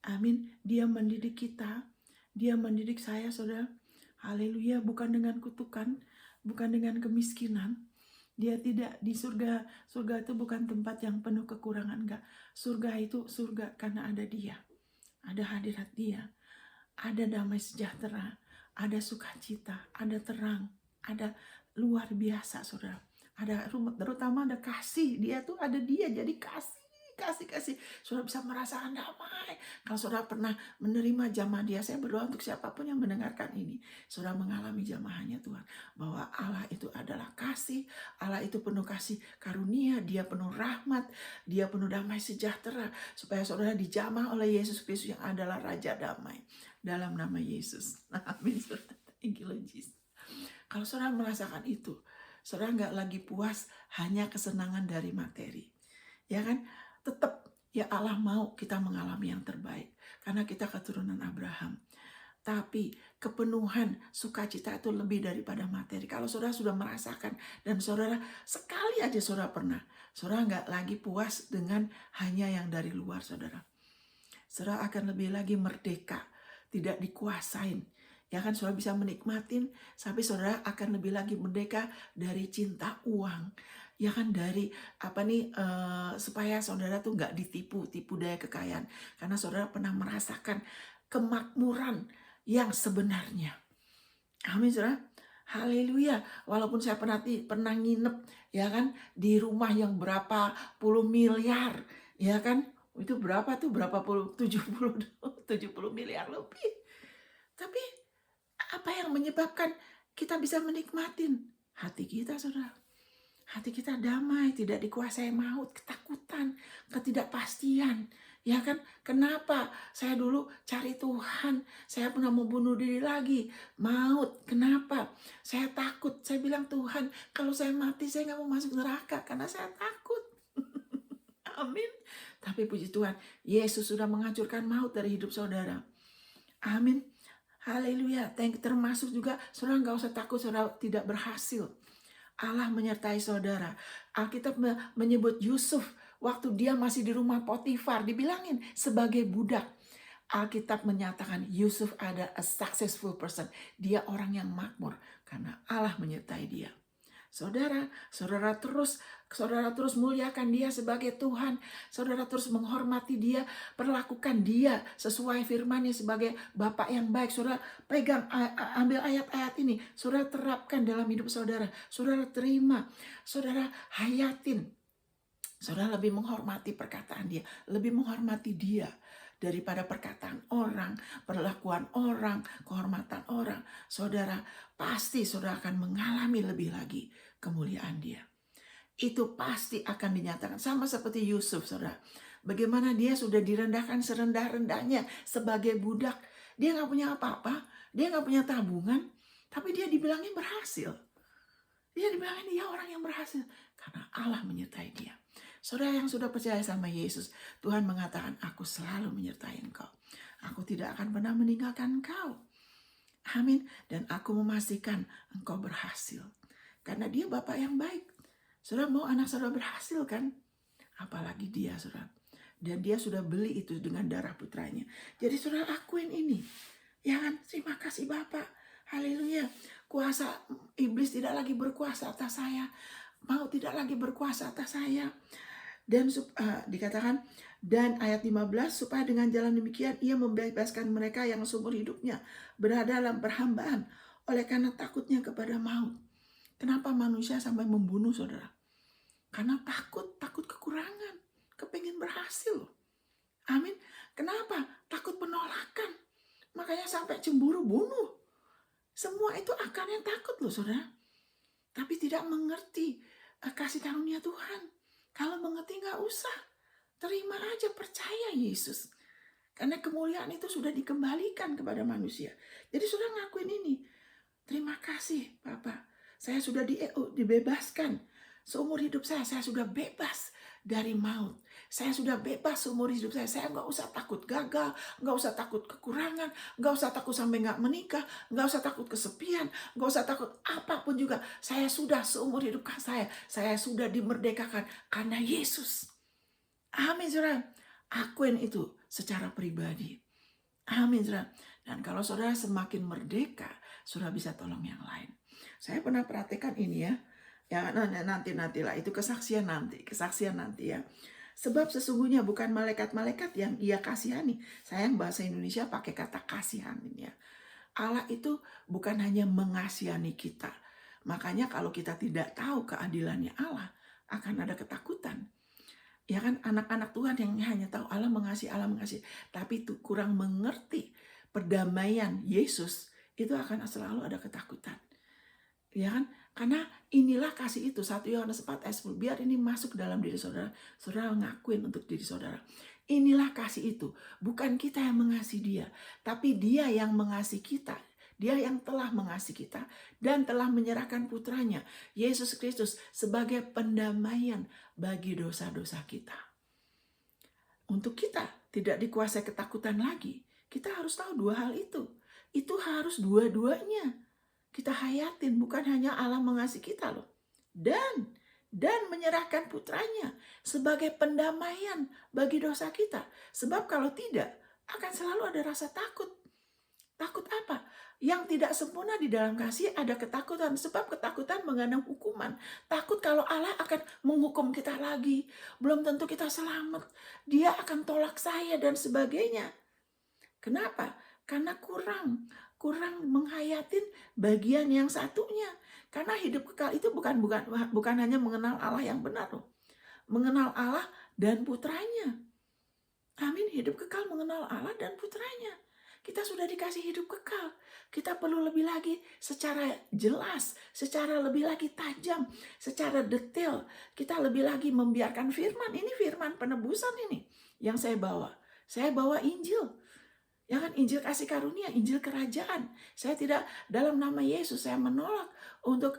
Speaker 1: Amin. Dia mendidik kita, dia mendidik saya, saudara. Haleluya, bukan dengan kutukan, bukan dengan kemiskinan. Dia tidak di surga. Surga itu bukan tempat yang penuh kekurangan, enggak. Surga itu surga karena ada dia. Ada hadirat dia. Ada damai sejahtera, ada sukacita, ada terang, ada luar biasa, saudara. Ada terutama ada kasih. Dia tuh ada dia, jadi kasih. Saudara bisa merasakan damai. Kalau saudara pernah menerima jamah dia, saya berdoa untuk siapapun yang mendengarkan ini, saudara mengalami jamahannya Tuhan, bahwa Allah itu adalah kasih, Allah itu penuh kasih karunia, dia penuh rahmat, dia penuh damai sejahtera, supaya saudara dijamah oleh Yesus Kristus yang adalah Raja Damai, dalam nama Yesus. Amin. Thank you Lord Jesus. Kalau saudara merasakan itu, saudara nggak lagi puas hanya kesenangan dari materi, ya kan? Tetap ya Allah mau kita mengalami yang terbaik karena kita keturunan Abraham. Tapi kepenuhan sukacita itu lebih daripada materi. Kalau saudara sudah merasakan dan saudara sekali aja saudara pernah, saudara nggak lagi puas dengan hanya yang dari luar, saudara. Saudara akan lebih lagi merdeka, tidak dikuasain. Ya kan, saudara bisa menikmatin, tapi saudara akan lebih lagi merdeka dari cinta uang. Ya kan, dari supaya saudara tuh nggak tipu daya kekayaan, karena saudara pernah merasakan kemakmuran yang sebenarnya. Amin, saudara. Haleluya. Walaupun saya pernah nginep, ya kan, di rumah yang berapa puluh miliar, ya kan, itu berapa tuh, 70 miliar lebih. Tapi apa yang menyebabkan kita bisa menikmatin? Hati kita, saudara. Hati kita damai, tidak dikuasai maut, ketakutan, ketidakpastian. Ya kan? Kenapa? Saya dulu cari Tuhan, saya pernah mau bunuh diri lagi. Maut, kenapa? Saya takut, saya bilang Tuhan, kalau saya mati saya gak mau masuk neraka karena saya takut. Amin. Tapi puji Tuhan, Yesus sudah menghancurkan maut dari hidup saudara. Amin. Haleluya. Termasuk juga saudara gak usah takut saudara tidak berhasil. Allah menyertai saudara. Alkitab menyebut Yusuf waktu dia masih di rumah Potifar, dibilangin sebagai budak. Alkitab menyatakan Yusuf ada a successful person. Dia orang yang makmur karena Allah menyertai dia. Saudara terus muliakan dia sebagai Tuhan. Saudara terus menghormati dia, perlakukan dia sesuai firman-Nya sebagai Bapak yang baik. Saudara pegang, ambil ayat-ayat ini, saudara terapkan dalam hidup saudara. Saudara terima, saudara hayatin. Saudara lebih menghormati perkataan dia, lebih menghormati dia daripada perkataan orang, perlakuan orang, kehormatan orang. Saudara, pasti saudara akan mengalami lebih lagi kemuliaan dia. Itu pasti akan dinyatakan. Sama seperti Yusuf, saudara. Bagaimana dia sudah direndahkan serendah-rendahnya sebagai budak. Dia nggak punya apa-apa, dia nggak punya tabungan, tapi dia dibilangin berhasil. Dia dibilangin dia orang yang berhasil karena Allah menyertai dia. Saudara yang sudah percaya sama Yesus, Tuhan mengatakan, aku selalu menyertai engkau. Aku tidak akan pernah meninggalkan engkau. Amin. Dan aku memastikan engkau berhasil. Karena dia Bapa yang baik. Saudara mau anak saudara berhasil kan? Apalagi dia, saudara. Dan dia sudah beli itu dengan darah putranya. Jadi saudara akuin ini. Ya kan? Terima kasih Bapak. Haleluya. Kuasa iblis tidak lagi berkuasa atas saya. Mau tidak lagi berkuasa atas saya. Dan dikatakan, dan ayat 15, supaya dengan jalan demikian ia membebaskan mereka yang seumur hidupnya berada dalam perhambaan oleh karena takutnya kepada maut. Kenapa manusia sampai membunuh, saudara? Karena takut kekurangan, kepingin berhasil. Amin. Kenapa? Takut penolakan. Makanya sampai cemburu bunuh. Semua itu akarnya takut loh, saudara. Tapi tidak mengerti kasih karunia Tuhan. Kalau mengerti nggak usah. Terima aja, percaya Yesus. Karena kemuliaan itu sudah dikembalikan kepada manusia. Jadi sudah ngakuin ini. Terima kasih Bapak. Saya sudah dibebaskan. Seumur hidup saya sudah bebas dari maut. Saya sudah bebas seumur hidup saya. Saya nggak usah takut gagal, nggak usah takut kekurangan, nggak usah takut sampai nggak menikah, nggak usah takut kesepian, nggak usah takut apapun juga. Saya sudah seumur hidup saya sudah dimerdekakan karena Yesus. Amin, saudara. Akuin itu secara pribadi. Amin, saudara. Dan kalau saudara semakin merdeka, saudara bisa tolong yang lain. Saya pernah perhatikan ini ya. Ya nanti-nantilah itu kesaksian nanti ya. Sebab sesungguhnya bukan malaikat-malaikat yang ia kasihani. Sayang bahasa Indonesia pakai kata kasihanin ya. Allah itu bukan hanya mengasihani kita. Makanya kalau kita tidak tahu keadilannya Allah, akan ada ketakutan. Ya kan, anak-anak Tuhan yang hanya tahu Allah mengasihi, tapi itu kurang mengerti perdamaian Yesus, itu akan selalu ada ketakutan. Ya kan? Karena inilah kasih itu, 1 Yohanes 4 ayat 10. Biar ini masuk dalam diri saudara. Saudara ngakuin untuk diri saudara. Inilah kasih itu. Bukan kita yang mengasihi dia, tapi dia yang mengasihi kita. Dia yang telah mengasihi kita dan telah menyerahkan putranya, Yesus Kristus, sebagai pendamaian bagi dosa-dosa kita. Untuk kita tidak dikuasai ketakutan lagi, kita harus tahu dua hal itu. Itu harus dua-duanya kita hayatin, bukan hanya Allah mengasihi kita loh. Dan menyerahkan putranya sebagai pendamaian bagi dosa kita. Sebab kalau tidak, akan selalu ada rasa takut. Takut apa? Yang tidak sempurna di dalam kasih ada ketakutan. Sebab ketakutan mengandung hukuman. Takut kalau Allah akan menghukum kita lagi. Belum tentu kita selamat. Dia akan tolak saya dan sebagainya. Kenapa? Karena kurang menghayatin bagian yang satunya. Karena hidup kekal itu bukan hanya mengenal Allah yang benar loh. Mengenal Allah dan putranya. Amin. Hidup kekal mengenal Allah dan putranya. Kita sudah dikasih hidup kekal. Kita perlu lebih lagi secara jelas, secara lebih lagi tajam, secara detail. Kita lebih lagi membiarkan firman. Ini firman penebusan ini yang saya bawa. Saya bawa Injil. Ya kan, Injil kasih karunia, Injil kerajaan. Saya tidak dalam nama Yesus saya menolak untuk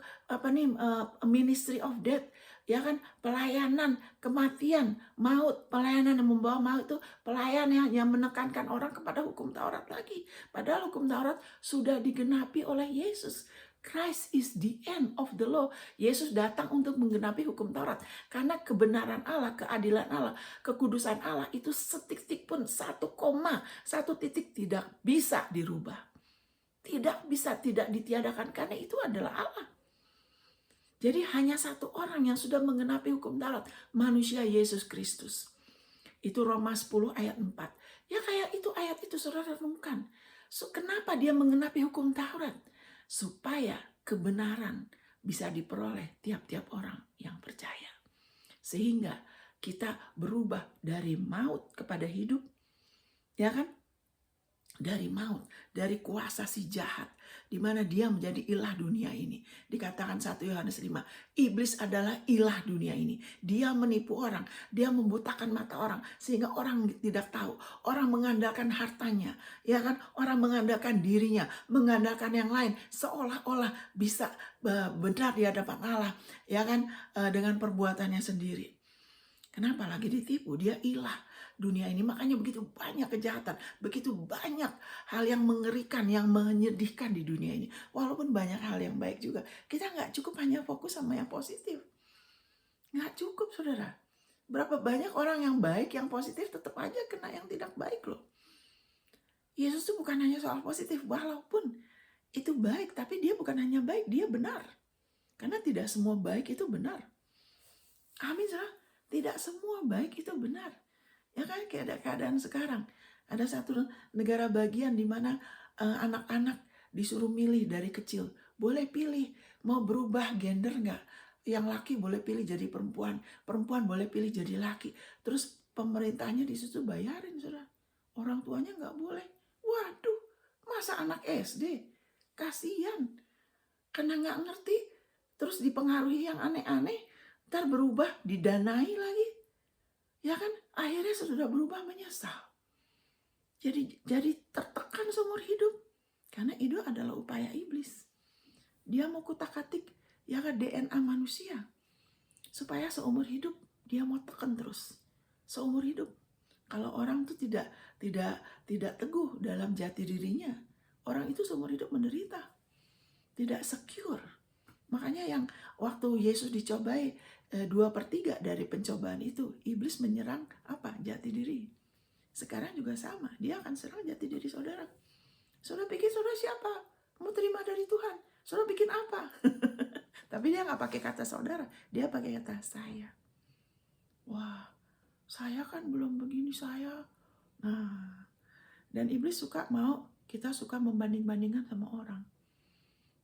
Speaker 1: ministry of death. Ya kan, pelayanan kematian, maut, pelayanan yang membawa maut itu pelayanan yang menekankan orang kepada hukum Taurat lagi. Padahal hukum Taurat sudah digenapi oleh Yesus. Christ is the end of the law. Yesus datang untuk menggenapi hukum Taurat. Karena kebenaran Allah, keadilan Allah, kekudusan Allah itu setitik pun, 1 koma, 1 titik tidak bisa dirubah. Tidak bisa, tidak ditiadakan karena itu adalah Allah. Jadi hanya satu orang yang sudah menggenapi hukum Taurat, manusia Yesus Kristus. Itu Roma 10 ayat 4. Ya kayak itu ayat itu saudara renungkan. So, kenapa dia menggenapi hukum Taurat? Supaya kebenaran bisa diperoleh tiap-tiap orang yang percaya. Sehingga kita berubah dari maut kepada hidup, ya kan? Dari maut, dari kuasa si jahat, di mana dia menjadi ilah dunia ini. Dikatakan 1 Yohanes 5, iblis adalah ilah dunia ini. Dia menipu orang, dia membutakan mata orang, sehingga orang tidak tahu. Orang mengandalkan hartanya, ya kan? Orang mengandalkan dirinya, mengandalkan yang lain, seolah-olah bisa benar di hadapan Allah, ya kan? Dengan perbuatannya sendiri. Kenapa lagi ditipu? Dia ilah dunia ini. Makanya begitu banyak kejahatan, begitu banyak hal yang mengerikan, yang menyedihkan di dunia ini. Walaupun banyak hal yang baik juga, kita nggak cukup hanya fokus sama yang positif. Nggak cukup, saudara. Berapa banyak orang yang baik, yang positif, tetap aja kena yang tidak baik loh. Yesus itu bukan hanya soal positif, walaupun itu baik, tapi dia bukan hanya baik, dia benar. Karena tidak semua baik itu benar. Amin, saudara. Tidak semua baik itu benar. Ya kan, kayak ada keadaan sekarang. Ada satu negara bagian di mana anak-anak disuruh milih dari kecil. Boleh pilih, mau berubah gender nggak? Yang laki boleh pilih jadi perempuan. Perempuan boleh pilih jadi laki. Terus pemerintahnya di situ bayarin, saudara. Orang tuanya nggak boleh. Waduh, masa anak SD? Kasian. Karena nggak ngerti. Terus dipengaruhi yang aneh-aneh. Ntar berubah, didanai lagi. Ya kan, akhirnya sudah berubah menyesal. Jadi tertekan seumur hidup. Karena itu adalah upaya iblis. Dia mau kutak-atik ya kan DNA manusia. Supaya seumur hidup dia mau tekan terus. Seumur hidup. Kalau orang tuh tidak teguh dalam jati dirinya, orang itu seumur hidup menderita. Tidak secure. Makanya yang waktu Yesus dicobai 2/3 dari pencobaan itu, iblis menyerang apa? Jati diri. Sekarang juga sama, dia akan serang jati diri saudara. Saudara pikir saudara siapa? Mau terima dari Tuhan. Saudara bikin apa? Tapi dia nggak pakai kata saudara, dia pakai kata saya. Wah, saya kan belum begini saya. Nah, dan iblis kita suka membanding-bandingkan sama orang.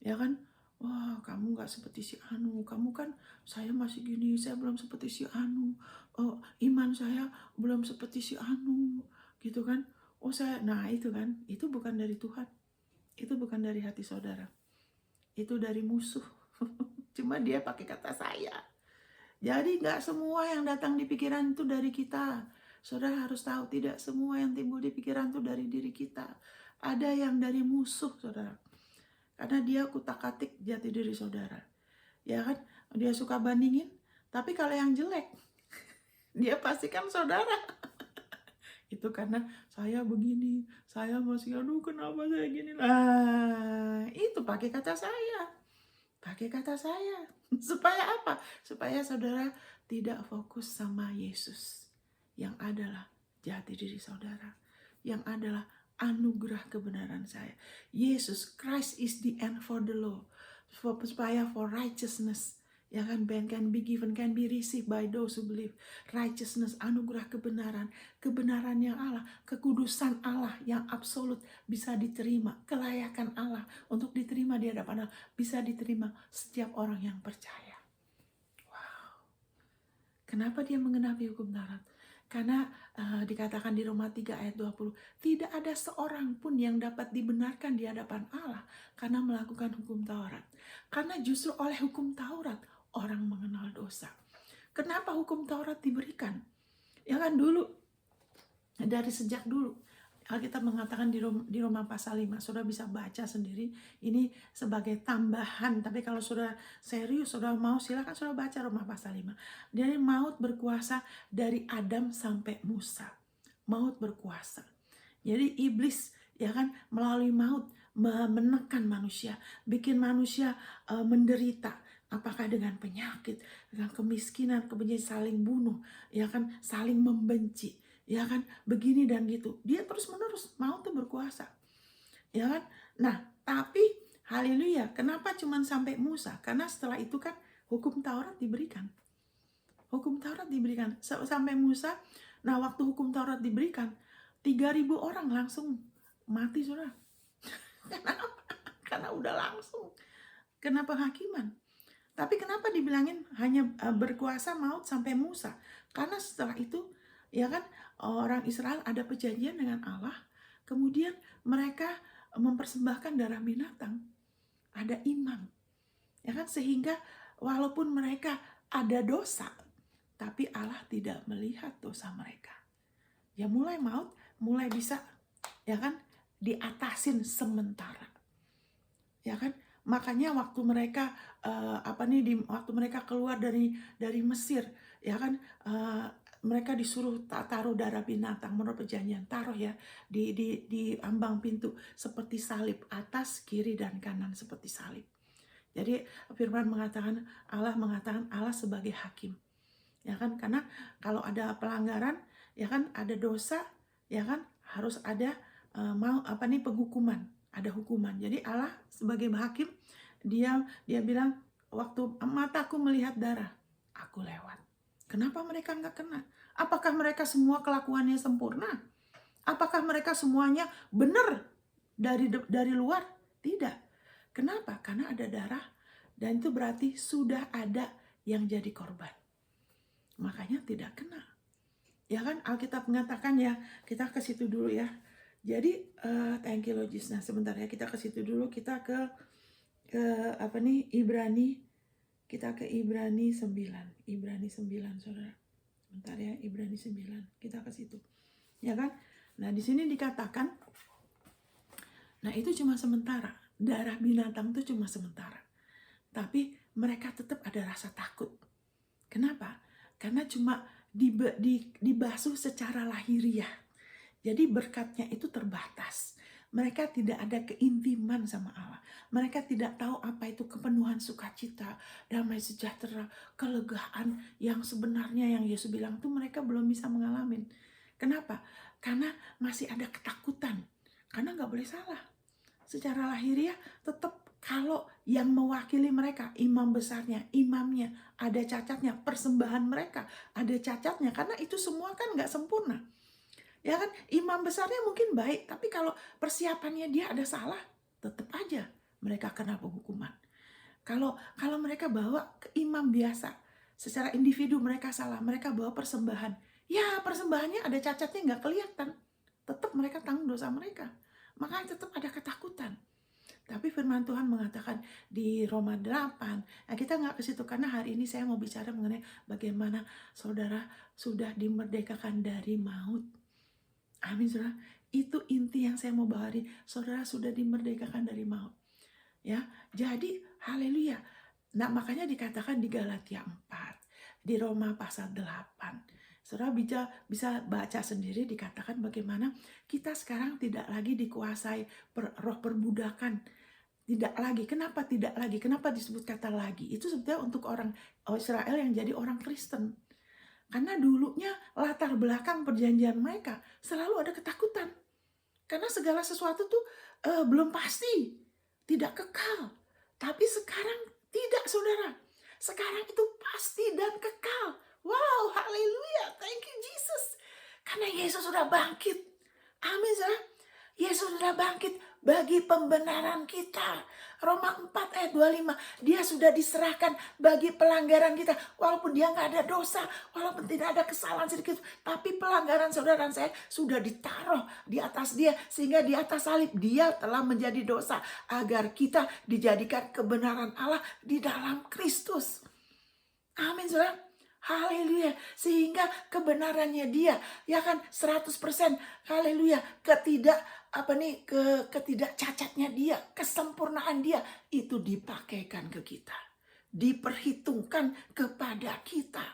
Speaker 1: Ya kan? Wah, kamu gak seperti si Anu, kamu kan saya masih gini, saya belum seperti si Anu. Oh, iman saya belum seperti si Anu, gitu kan? Oh nah itu kan, itu bukan dari Tuhan, itu bukan dari hati saudara, itu dari musuh. Cuma dia pakai kata saya. Jadi gak semua yang datang di pikiran itu dari kita. Saudara harus tahu, tidak semua yang timbul di pikiran itu dari diri kita. Ada yang dari musuh, saudara. Karena dia kutak-atik jati diri saudara. Ya kan? Dia suka bandingin. Tapi kalau yang jelek, dia pastikan saudara. Itu karena saya begini, saya masih aduh kenapa saya gini. Nah, itu pakai kata saya. Pakai kata saya. Supaya apa? Supaya saudara tidak fokus sama Yesus. Yang adalah jati diri saudara. Yang adalah anugerah kebenaran saya. Yesus Christ is the end for the law, supaya for righteousness, ya kan, can be given, can be received by those who believe. Righteousness, anugerah kebenaran yang Allah, kekudusan Allah yang absolut bisa diterima, kelayakan Allah untuk diterima di hadapan Allah bisa diterima setiap orang yang percaya. Wow. Kenapa dia mengenapi hukum Taurat? Karena dikatakan di Roma 3 ayat 20, tidak ada seorang pun yang dapat dibenarkan di hadapan Allah karena melakukan hukum Taurat. Karena justru oleh hukum Taurat orang mengenal dosa. Kenapa hukum Taurat diberikan? Ya kan dulu, dari sejak dulu. Alkitab mengatakan di Roma pasal 5, saudara bisa baca sendiri, ini sebagai tambahan, tapi kalau saudara serius, saudara mau silakan saudara baca Roma pasal 5. Dari maut berkuasa dari Adam sampai Musa, maut berkuasa. Jadi iblis ya kan melalui maut menekan manusia, bikin manusia menderita. Apakah dengan penyakit, dengan kemiskinan, kebencian, saling bunuh, ya kan, saling membenci. Ya kan, begini dan gitu. Dia terus menerus mau tuh berkuasa. Ya kan? Nah, tapi haleluya, kenapa cuman sampai Musa? Karena setelah itu kan hukum Taurat diberikan. Hukum Taurat diberikan sampai Musa. Nah, waktu hukum Taurat diberikan, 3.000 orang langsung mati, saudara. Kenapa? Karena udah langsung kena penghakiman. Tapi kenapa dibilangin hanya berkuasa maut sampai Musa? Karena setelah itu, ya kan, orang Israel ada perjanjian dengan Allah, kemudian mereka mempersembahkan darah binatang, ada imam, ya kan, sehingga walaupun mereka ada dosa, tapi Allah tidak melihat dosa mereka. Ya mulai maut, mulai bisa, ya kan, diatasin sementara, ya kan. Makanya waktu mereka waktu mereka keluar dari Mesir, ya kan, mereka disuruh taruh darah binatang menurut perjanjian, taruh ya di ambang pintu seperti salib, atas, kiri dan kanan seperti salib. Jadi firman mengatakan Allah sebagai hakim, ya kan, karena kalau ada pelanggaran, ya kan, ada dosa, ya kan, harus ada penghukuman, ada hukuman. Jadi Allah sebagai hakim, dia bilang, waktu mataku melihat darah, aku lewat. Kenapa mereka nggak kena? Apakah mereka semua kelakuannya sempurna? Apakah mereka semuanya benar dari luar? Tidak. Kenapa? Karena ada darah, dan itu berarti sudah ada yang jadi korban. Makanya tidak kena. Ya kan, Alkitab mengatakan, ya, kita ke situ dulu ya. Jadi thank you Logis. Nah, sebentar ya, kita ke situ dulu, kita ke Ibrani. Kita ke Ibrani 9. Ibrani 9, Saudara. Bentar ya, Ibrani 9. Kita ke situ. Ya kan? Nah, di sini dikatakan, nah itu cuma sementara. Darah binatang itu cuma sementara. Tapi mereka tetap ada rasa takut. Kenapa? Karena cuma dibasuh secara lahiriah. Jadi berkatnya itu terbatas. Mereka tidak ada keintiman sama Allah. Mereka tidak tahu apa itu kepenuhan sukacita, damai sejahtera, kelegaan yang sebenarnya yang Yesus bilang itu mereka belum bisa mengalami. Kenapa? Karena masih ada ketakutan. Karena nggak boleh salah. Secara lahiriah tetap kalau yang mewakili mereka, imam besarnya, imamnya, ada cacatnya, persembahan mereka ada cacatnya. Karena itu semua kan nggak sempurna. Ya kan, imam besarnya mungkin baik, tapi kalau persiapannya dia ada salah, tetap aja mereka kena penghukuman. Kalau mereka bawa ke imam biasa, secara individu mereka salah, mereka bawa persembahan, ya persembahannya ada cacatnya nggak kelihatan, tetap mereka tanggung dosa mereka. Makanya tetap ada ketakutan. Tapi firman Tuhan mengatakan di Roma 8, nah kita nggak ke situ karena hari ini saya mau bicara mengenai bagaimana saudara sudah dimerdekakan dari maut. Amin, saudara. Itu inti yang saya mau bawa hari. Saudara sudah dimerdekakan dari maut. Ya, jadi haleluya. Nah, makanya dikatakan di Galatia 4, di Roma pasal 8. Saudara bisa baca sendiri, dikatakan bagaimana kita sekarang tidak lagi dikuasai roh perbudakan. Tidak lagi. Kenapa tidak lagi? Kenapa disebut kata lagi? Itu sebetulnya untuk orang Israel yang jadi orang Kristen. Karena dulunya latar belakang perjanjian mereka selalu ada ketakutan. Karena segala sesuatu tuh belum pasti, tidak kekal. Tapi sekarang tidak, saudara. Sekarang itu pasti dan kekal. Wow, haleluya, thank you Jesus. Karena Yesus sudah bangkit. Amin, saudara. Yesus sudah bangkit bagi pembenaran kita. Roma 4 ayat 25. Dia sudah diserahkan bagi pelanggaran kita. Walaupun dia nggak ada dosa, walaupun tidak ada kesalahan sedikit, tapi pelanggaran saudara dan saya sudah ditaruh di atas dia. Sehingga di atas salib dia telah menjadi dosa, agar kita dijadikan kebenaran Allah di dalam Kristus. Amin, saudara. Haleluya. Sehingga kebenarannya dia, ya kan, 100%. Haleluya. Ketidakcacatnya dia, kesempurnaan dia, itu dipakaikan ke kita. Diperhitungkan kepada kita.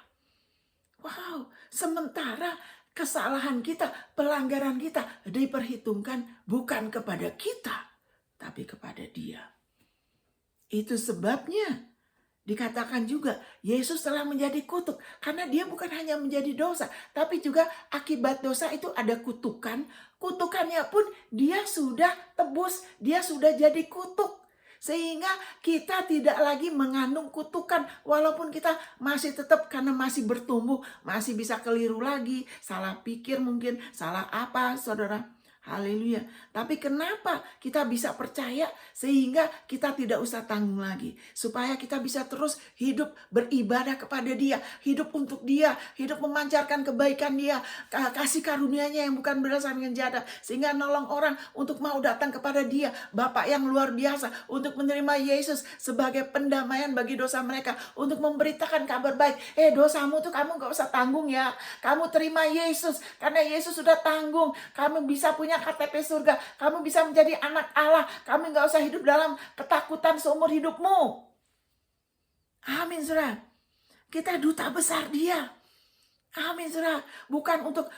Speaker 1: Wow. Sementara kesalahan kita, pelanggaran kita diperhitungkan bukan kepada kita, tapi kepada dia. Itu sebabnya dikatakan juga Yesus telah menjadi kutuk. Karena dia bukan hanya menjadi dosa, tapi juga akibat dosa itu ada kutukan. Kutukannya pun dia sudah tebus, dia sudah jadi kutuk. Sehingga kita tidak lagi mengandung kutukan. Walaupun kita masih tetap, karena masih bertumbuh, masih bisa keliru lagi, salah pikir mungkin, salah apa, saudara. Haleluya. Tapi kenapa kita bisa percaya sehingga kita tidak usah tanggung lagi. Supaya kita bisa terus hidup beribadah kepada Dia. Hidup untuk Dia. Hidup memancarkan kebaikan Dia. Kasih karunia-Nya yang bukan berdasarkan jadah. Sehingga nolong orang untuk mau datang kepada Dia. Bapak yang luar biasa. Untuk menerima Yesus sebagai pendamaian bagi dosa mereka. Untuk memberitakan kabar baik. Dosamu tuh kamu gak usah tanggung ya. Kamu terima Yesus. Karena Yesus sudah tanggung. Kamu bisa punya KTP surga. Kamu bisa menjadi anak Allah. Kamu gak usah hidup dalam ketakutan seumur hidupmu. Amin, saudara. Kita duta besar Dia. Amin, saudara. Bukan untuk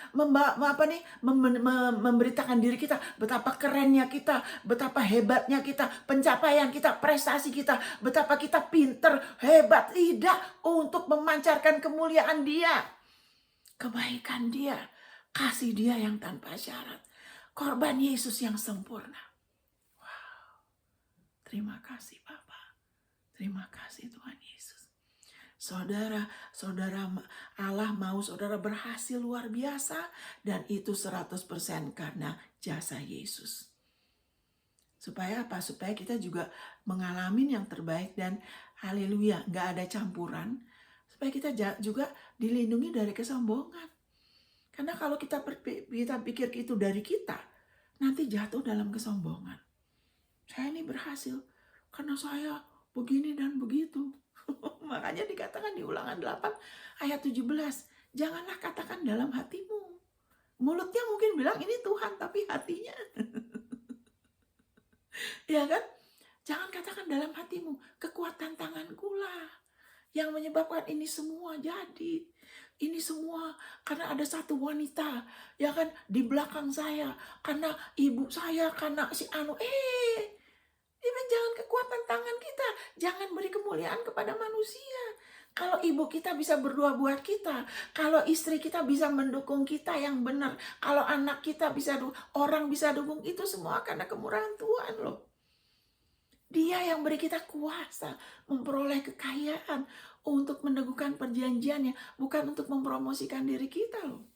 Speaker 1: memberitakan diri kita betapa kerennya kita, betapa hebatnya kita, pencapaian kita, prestasi kita, betapa kita pinter, hebat. Tidak, untuk memancarkan kemuliaan Dia, kebaikan Dia, kasih Dia yang tanpa syarat, korban Yesus yang sempurna. Wow. Terima kasih Bapa. Terima kasih Tuhan Yesus. Saudara Allah mau saudara berhasil luar biasa, dan itu 100% karena jasa Yesus. Supaya apa? Supaya kita juga mengalami yang terbaik, dan haleluya, gak ada campuran. Supaya kita juga dilindungi dari kesombongan. Karena kalau kita pikir itu dari kita, nanti jatuh dalam kesombongan. Saya ini berhasil karena saya begini dan begitu. Makanya dikatakan di Ulangan 8 ayat 17, janganlah katakan dalam hatimu. Mulutnya mungkin bilang ini Tuhan, tapi hatinya ya kan? Jangan katakan dalam hatimu, kekuatan tanganku lah yang menyebabkan ini semua jadi. Ini semua karena ada satu wanita, ya kan, di belakang saya, karena ibu saya, karena si anu. Jangan kekuatan tangan kita, jangan beri kemuliaan kepada manusia. Kalau ibu kita bisa berdoa buat kita, kalau istri kita bisa mendukung kita yang benar, kalau anak kita bisa, orang bisa dukung, itu semua karena kemurahan Tuhan loh. Dia yang beri kita kuasa memperoleh kekayaan untuk meneguhkan perjanjiannya, bukan untuk mempromosikan diri kita loh.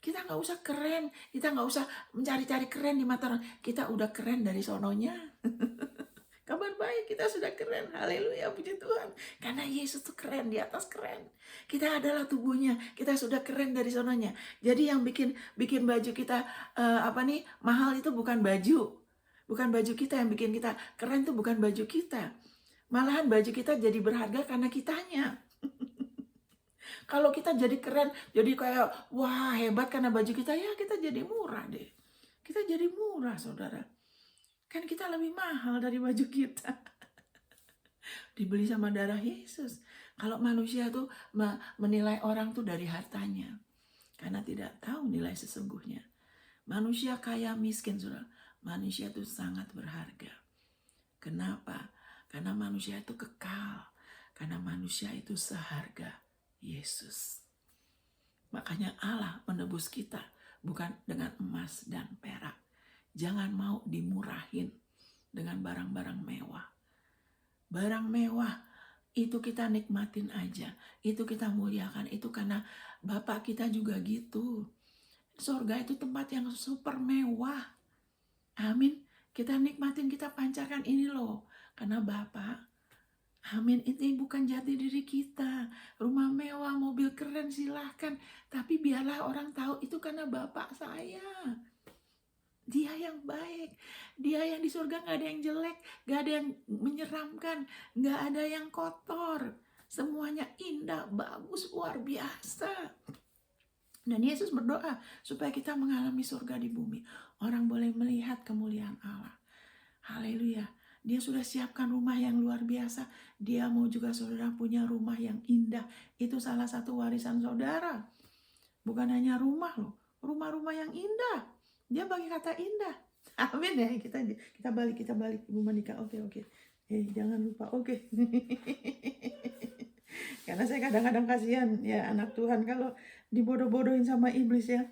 Speaker 1: Kita nggak usah keren, kita nggak usah mencari-cari keren di mata orang. Kita udah keren dari sononya. Kabar baik, kita sudah keren. Haleluya, puji Tuhan. Karena Yesus tuh keren, di atas keren. Kita adalah tubuhnya, kita sudah keren dari sononya. Jadi yang bikin baju kita mahal itu bukan baju. Bukan baju kita yang bikin kita keren, tuh bukan baju kita. Malahan baju kita jadi berharga karena kitanya. Kalau kita jadi keren, jadi kayak wah hebat karena baju kita, ya kita jadi murah deh. Kita jadi murah, saudara. Kan kita lebih mahal dari baju kita. Dibeli sama darah Yesus. Kalau manusia tuh menilai orang tuh dari hartanya, karena tidak tahu nilai sesungguhnya. Manusia kaya miskin, saudara. Manusia itu sangat berharga. Kenapa? Karena manusia itu kekal. Karena manusia itu seharga Yesus. Makanya Allah menebus kita bukan dengan emas dan perak. Jangan mau dimurahin dengan barang-barang mewah. Barang mewah itu kita nikmatin aja. Itu kita muliakan. Itu karena Bapak kita juga gitu. Surga itu tempat yang super mewah. Amin. Kita nikmatin, kita pancarkan ini loh. Karena Bapak, amin, ini bukan jati diri kita. Rumah mewah, mobil keren silahkan. Tapi biarlah orang tahu itu karena Bapak saya. Dia yang baik. Dia yang di surga gak ada yang jelek. Gak ada yang menyeramkan. Gak ada yang kotor. Semuanya indah, bagus, luar biasa. Dan Yesus berdoa supaya kita mengalami surga di bumi. Orang boleh melihat kemuliaan Allah. Haleluya. Dia sudah siapkan rumah yang luar biasa. Dia mau juga saudara punya rumah yang indah. Itu salah satu warisan saudara. Bukan hanya rumah loh. Rumah-rumah yang indah. Dia bagi kata indah. Amin ya. Kita balik Ibu Monica. Oke. Jangan lupa. Oke. Karena saya kadang-kadang kasihan ya anak Tuhan kalau dibodoh-bodohin sama iblis ya.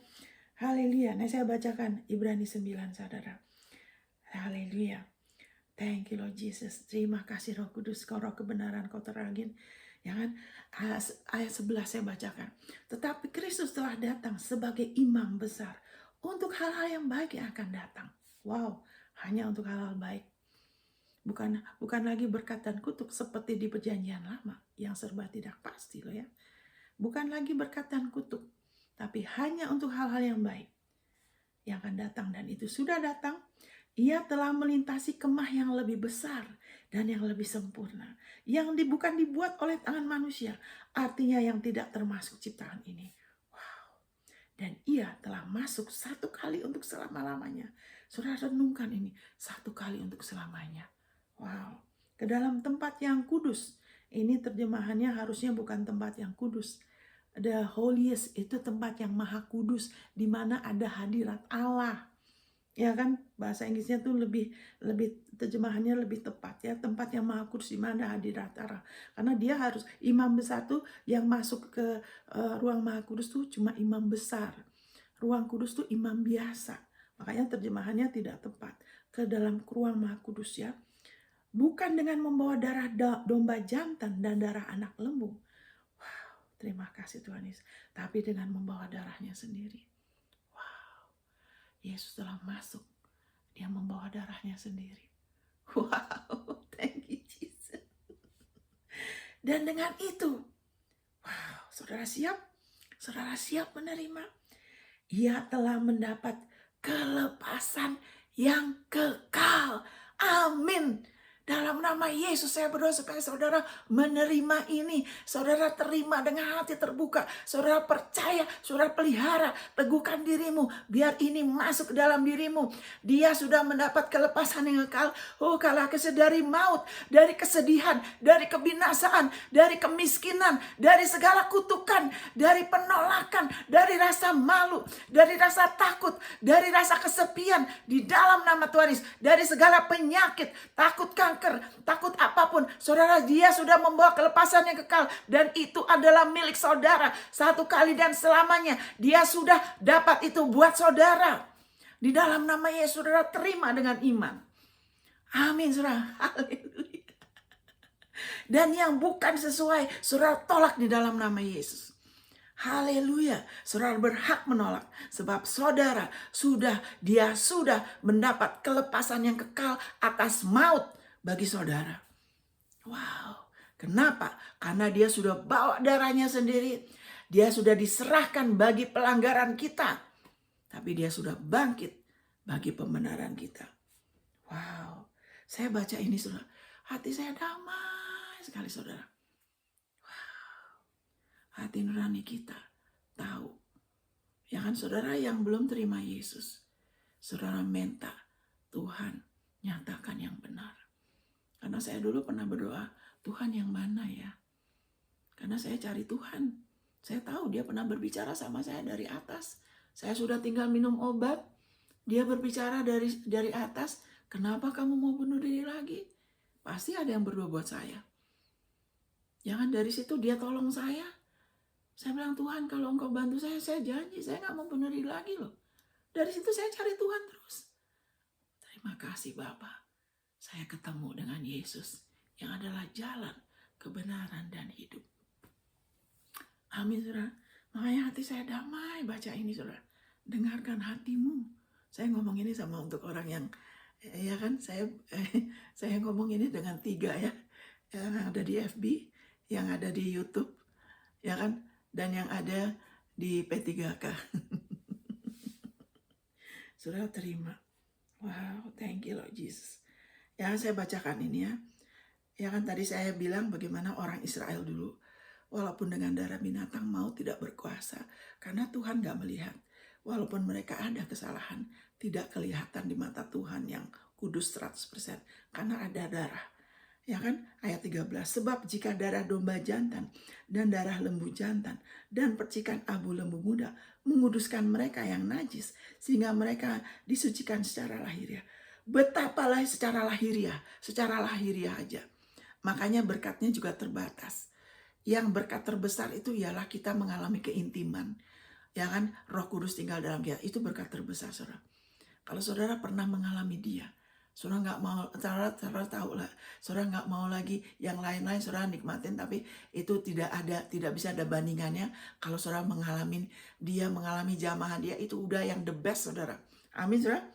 Speaker 1: Haleluya. Nah saya bacakan Ibrani 9 saudara. Haleluya. Thank you Lord Jesus. Terima kasih Roh Kudus, kau roh kebenaran, kau terangin. Ya kan? Ayat 11 saya bacakan. Tetapi Kristus telah datang sebagai imam besar Untuk hal-hal yang baik yang akan datang. Wow, hanya untuk hal-hal baik. Bukan lagi berkat dan kutuk seperti di perjanjian lama yang serba tidak pasti loh ya. Bukan lagi berkat dan kutuk, tapi hanya untuk hal-hal yang baik yang akan datang, dan itu sudah datang. Ia telah melintasi kemah yang lebih besar dan yang lebih sempurna, yang bukan dibuat oleh tangan manusia, artinya yang tidak termasuk ciptaan ini. Wow. Dan ia telah masuk satu kali untuk selama-lamanya. Saudara renungkan ini, satu kali untuk selamanya. Wow. Ke dalam tempat yang kudus. Ini terjemahannya harusnya bukan tempat yang kudus. The holiest itu tempat yang maha kudus, di mana ada hadirat Allah. Ya kan, bahasa Inggrisnya tuh lebih terjemahannya lebih tepat ya, tempat yang maha kudus di mana hadirat Allah. Karena dia harus imam besar tuh yang masuk ke ruang maha kudus tuh cuma imam besar. Ruang kudus tuh imam biasa. Makanya terjemahannya tidak tepat. Ke dalam ruang maha kudus ya. Bukan dengan membawa darah domba jantan dan darah anak lembu. Wow, terima kasih Tuhan Yesus. Tapi dengan membawa darahnya sendiri. Yesus telah masuk. Dia membawa darahnya sendiri. Wow, thank you Jesus. Dan dengan itu, wow, saudara siap? Saudara siap menerima? Ia telah mendapat kelepasan yang kekal. Amin. Dalam nama Yesus saya berdoa supaya saudara menerima ini. Saudara terima dengan hati terbuka. Saudara percaya, saudara pelihara, teguhkan dirimu. Biar ini masuk ke dalam dirimu. Dia sudah mendapat kelepasan yang kekal. Oh, kalau dari maut, dari kesedihan, dari kebinasaan, dari kemiskinan, dari segala kutukan, dari penolakan, dari rasa malu, dari rasa takut, dari rasa kesepian. Di dalam nama Tuhan Yesus, dari segala penyakit, takut kanker, takut apapun, saudara, dia sudah membawa kelepasan yang kekal, dan itu adalah milik saudara satu kali dan selamanya. Dia sudah dapat itu buat saudara. Di dalam nama Yesus, saudara terima dengan iman. Amin, saudara. Haleluya. Dan yang bukan sesuai, saudara tolak di dalam nama Yesus. Haleluya, saudara berhak menolak sebab saudara sudah mendapat kelepasan yang kekal atas maut bagi saudara. Wow, kenapa? Karena dia sudah bawa darahnya sendiri. Dia sudah diserahkan bagi pelanggaran kita. Tapi dia sudah bangkit bagi pembenaran kita. Wow, saya baca ini saudara, hati saya damai sekali saudara. Hati nurani kita tahu. Ya kan saudara yang belum terima Yesus, saudara minta Tuhan nyatakan yang benar. Karena saya dulu pernah berdoa, Tuhan yang mana ya? Karena saya cari Tuhan. Saya tahu dia pernah berbicara sama saya dari atas. Saya sudah tinggal minum obat. Dia berbicara dari atas. Kenapa kamu mau bunuh diri lagi? Pasti ada yang berdoa buat saya. Jangan dari situ dia tolong saya. Saya bilang, Tuhan kalau engkau bantu saya janji saya gak mau bunuh diri lagi loh. Dari situ saya cari Tuhan terus. Terima kasih Bapa. Saya ketemu dengan Yesus yang adalah jalan, kebenaran, dan hidup. Amin, saudara. Makanya hati saya damai baca ini, saudara. Dengarkan hatimu. Saya ngomong ini sama untuk orang yang, ya kan, saya ngomong ini dengan 3 ya. Yang ada di FB, yang ada di YouTube, ya kan, dan yang ada di P3K. Saudara terima. Wow, thank you Lord Jesus. Ya, saya bacakan ini ya. Ya kan tadi saya bilang bagaimana orang Israel dulu. Walaupun dengan darah binatang mau tidak berkuasa. Karena Tuhan gak melihat. Walaupun mereka ada kesalahan. Tidak kelihatan di mata Tuhan yang kudus 100%. Karena ada darah. Ya kan ayat 13. Sebab jika darah domba jantan dan darah lembu jantan dan percikan abu lembu muda menguduskan mereka yang najis. Sehingga mereka disucikan secara lahiriah. Betapalah secara lahiriah aja. Makanya berkatnya juga terbatas. Yang berkat terbesar itu ialah kita mengalami keintiman. Ya kan, Roh Kudus tinggal dalam kita. Itu berkat terbesar, saudara. Kalau saudara pernah mengalami dia, Saudara nggak mau, saudara tahu lah, saudara nggak mau lagi yang lain-lain, saudara nikmatin, tapi itu tidak bisa ada bandingannya. Kalau saudara mengalami jamahan dia, itu udah yang the best, saudara. Amin, saudara.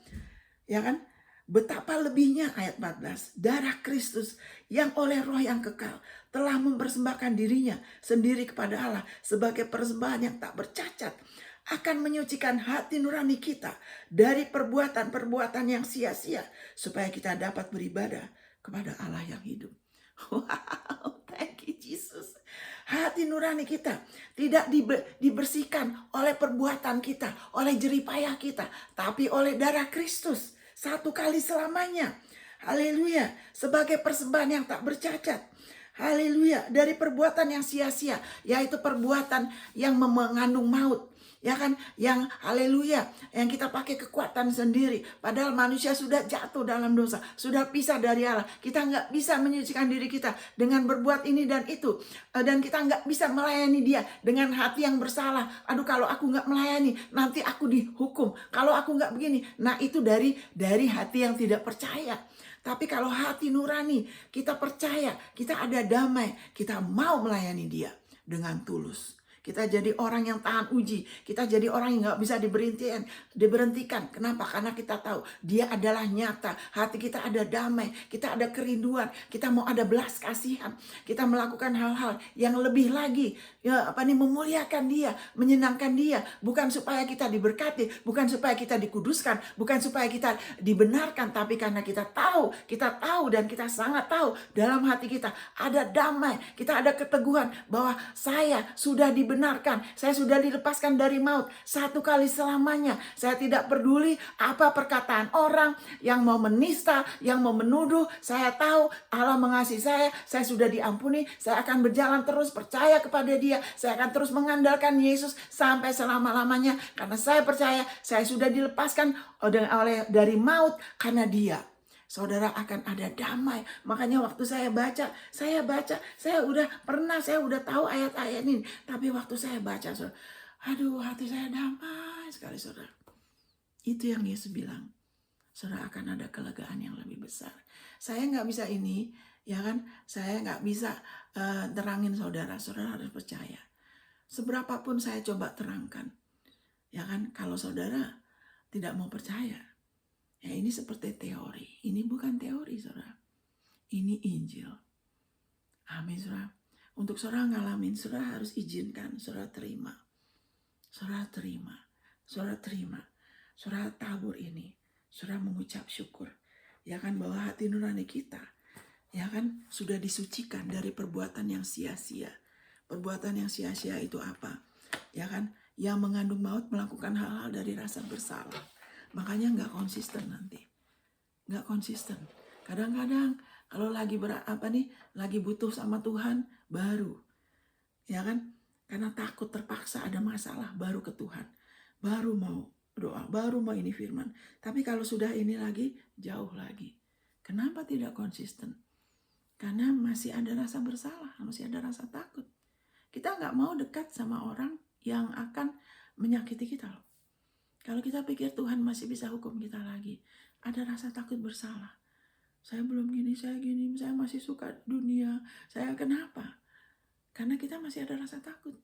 Speaker 1: Ya kan? Betapa lebihnya ayat 14, darah Kristus yang oleh roh yang kekal telah mempersembahkan dirinya sendiri kepada Allah sebagai persembahan yang tak bercacat, akan menyucikan hati nurani kita dari perbuatan-perbuatan yang sia-sia, supaya kita dapat beribadah kepada Allah yang hidup. Wow, thank you Jesus. Hati nurani kita tidak dibersihkan oleh perbuatan kita, oleh jeripayah kita, tapi oleh darah Kristus satu kali selamanya. Haleluya, sebagai persembahan yang tak bercacat. Haleluya, dari perbuatan yang sia-sia, yaitu perbuatan yang mengandung maut. Ya kan, yang haleluya, yang kita pakai kekuatan sendiri. Padahal manusia sudah jatuh dalam dosa, sudah pisah dari Allah. Kita nggak bisa menyucikan diri kita dengan berbuat ini dan itu. Dan kita nggak bisa melayani dia dengan hati yang bersalah. Aduh, kalau aku nggak melayani, nanti aku dihukum. Kalau aku nggak begini. Nah, itu dari hati yang tidak percaya. Tapi kalau hati nurani, kita percaya, kita ada damai, kita mau melayani dia dengan tulus. Kita jadi orang yang tahan uji. Kita jadi orang yang gak bisa diberhentikan. Kenapa? Karena kita tahu dia adalah nyata. Hati kita ada damai. Kita ada kerinduan. Kita mau ada belas kasihan. Kita melakukan hal-hal yang lebih lagi. Memuliakan dia. Menyenangkan dia. Bukan supaya kita diberkati. Bukan supaya kita dikuduskan. Bukan supaya kita dibenarkan. Tapi karena kita tahu dan kita sangat tahu dalam hati kita ada damai. Kita ada keteguhan bahwa saya sudah dibenarkan. Saya sudah dilepaskan dari maut satu kali selamanya. Saya tidak peduli apa perkataan orang yang mau menista, yang mau menuduh. Saya tahu Allah mengasihi saya sudah diampuni. Saya akan berjalan terus percaya kepada dia. Saya akan terus mengandalkan Yesus sampai selama-lamanya. Karena saya percaya saya sudah dilepaskan dari maut karena dia. Saudara akan ada damai. Makanya waktu saya baca, saya udah tahu ayat-ayat ini. Tapi waktu saya baca, saudara, aduh, hati saya damai sekali, saudara. Itu yang Yesus bilang. Saudara akan ada kelegaan yang lebih besar. Saya nggak bisa ini, ya kan? Saya nggak bisa terangin saudara. Saudara harus percaya. Seberapapun saya coba terangkan, ya kan? Kalau saudara tidak mau percaya, ya ini seperti teori. Ini bukan teori, saudara. Ini Injil. Amin, saudara. Untuk saudara ngalamin, saudara harus izinkan, saudara terima. Saudara terima. Saudara terima. Saudara tabur ini. Saudara mengucap syukur. Ya kan, bahwa hati nurani kita, ya kan, sudah disucikan dari perbuatan yang sia-sia. Perbuatan yang sia-sia itu apa? Ya kan, yang mengandung maut melakukan hal-hal dari rasa bersalah. Makanya nggak konsisten nanti. Nggak konsisten. Kadang-kadang kalau lagi lagi butuh sama Tuhan, baru. Ya kan? Karena takut terpaksa ada masalah, baru ke Tuhan. Baru mau doa, baru mau ini firman. Tapi kalau sudah ini lagi, jauh lagi. Kenapa tidak konsisten? Karena masih ada rasa bersalah, masih ada rasa takut. Kita nggak mau dekat sama orang yang akan menyakiti kita loh. Kalau kita pikir Tuhan masih bisa hukum kita lagi, ada rasa takut bersalah. Saya belum gini, saya masih suka dunia. Saya kenapa? Karena kita masih ada rasa takut.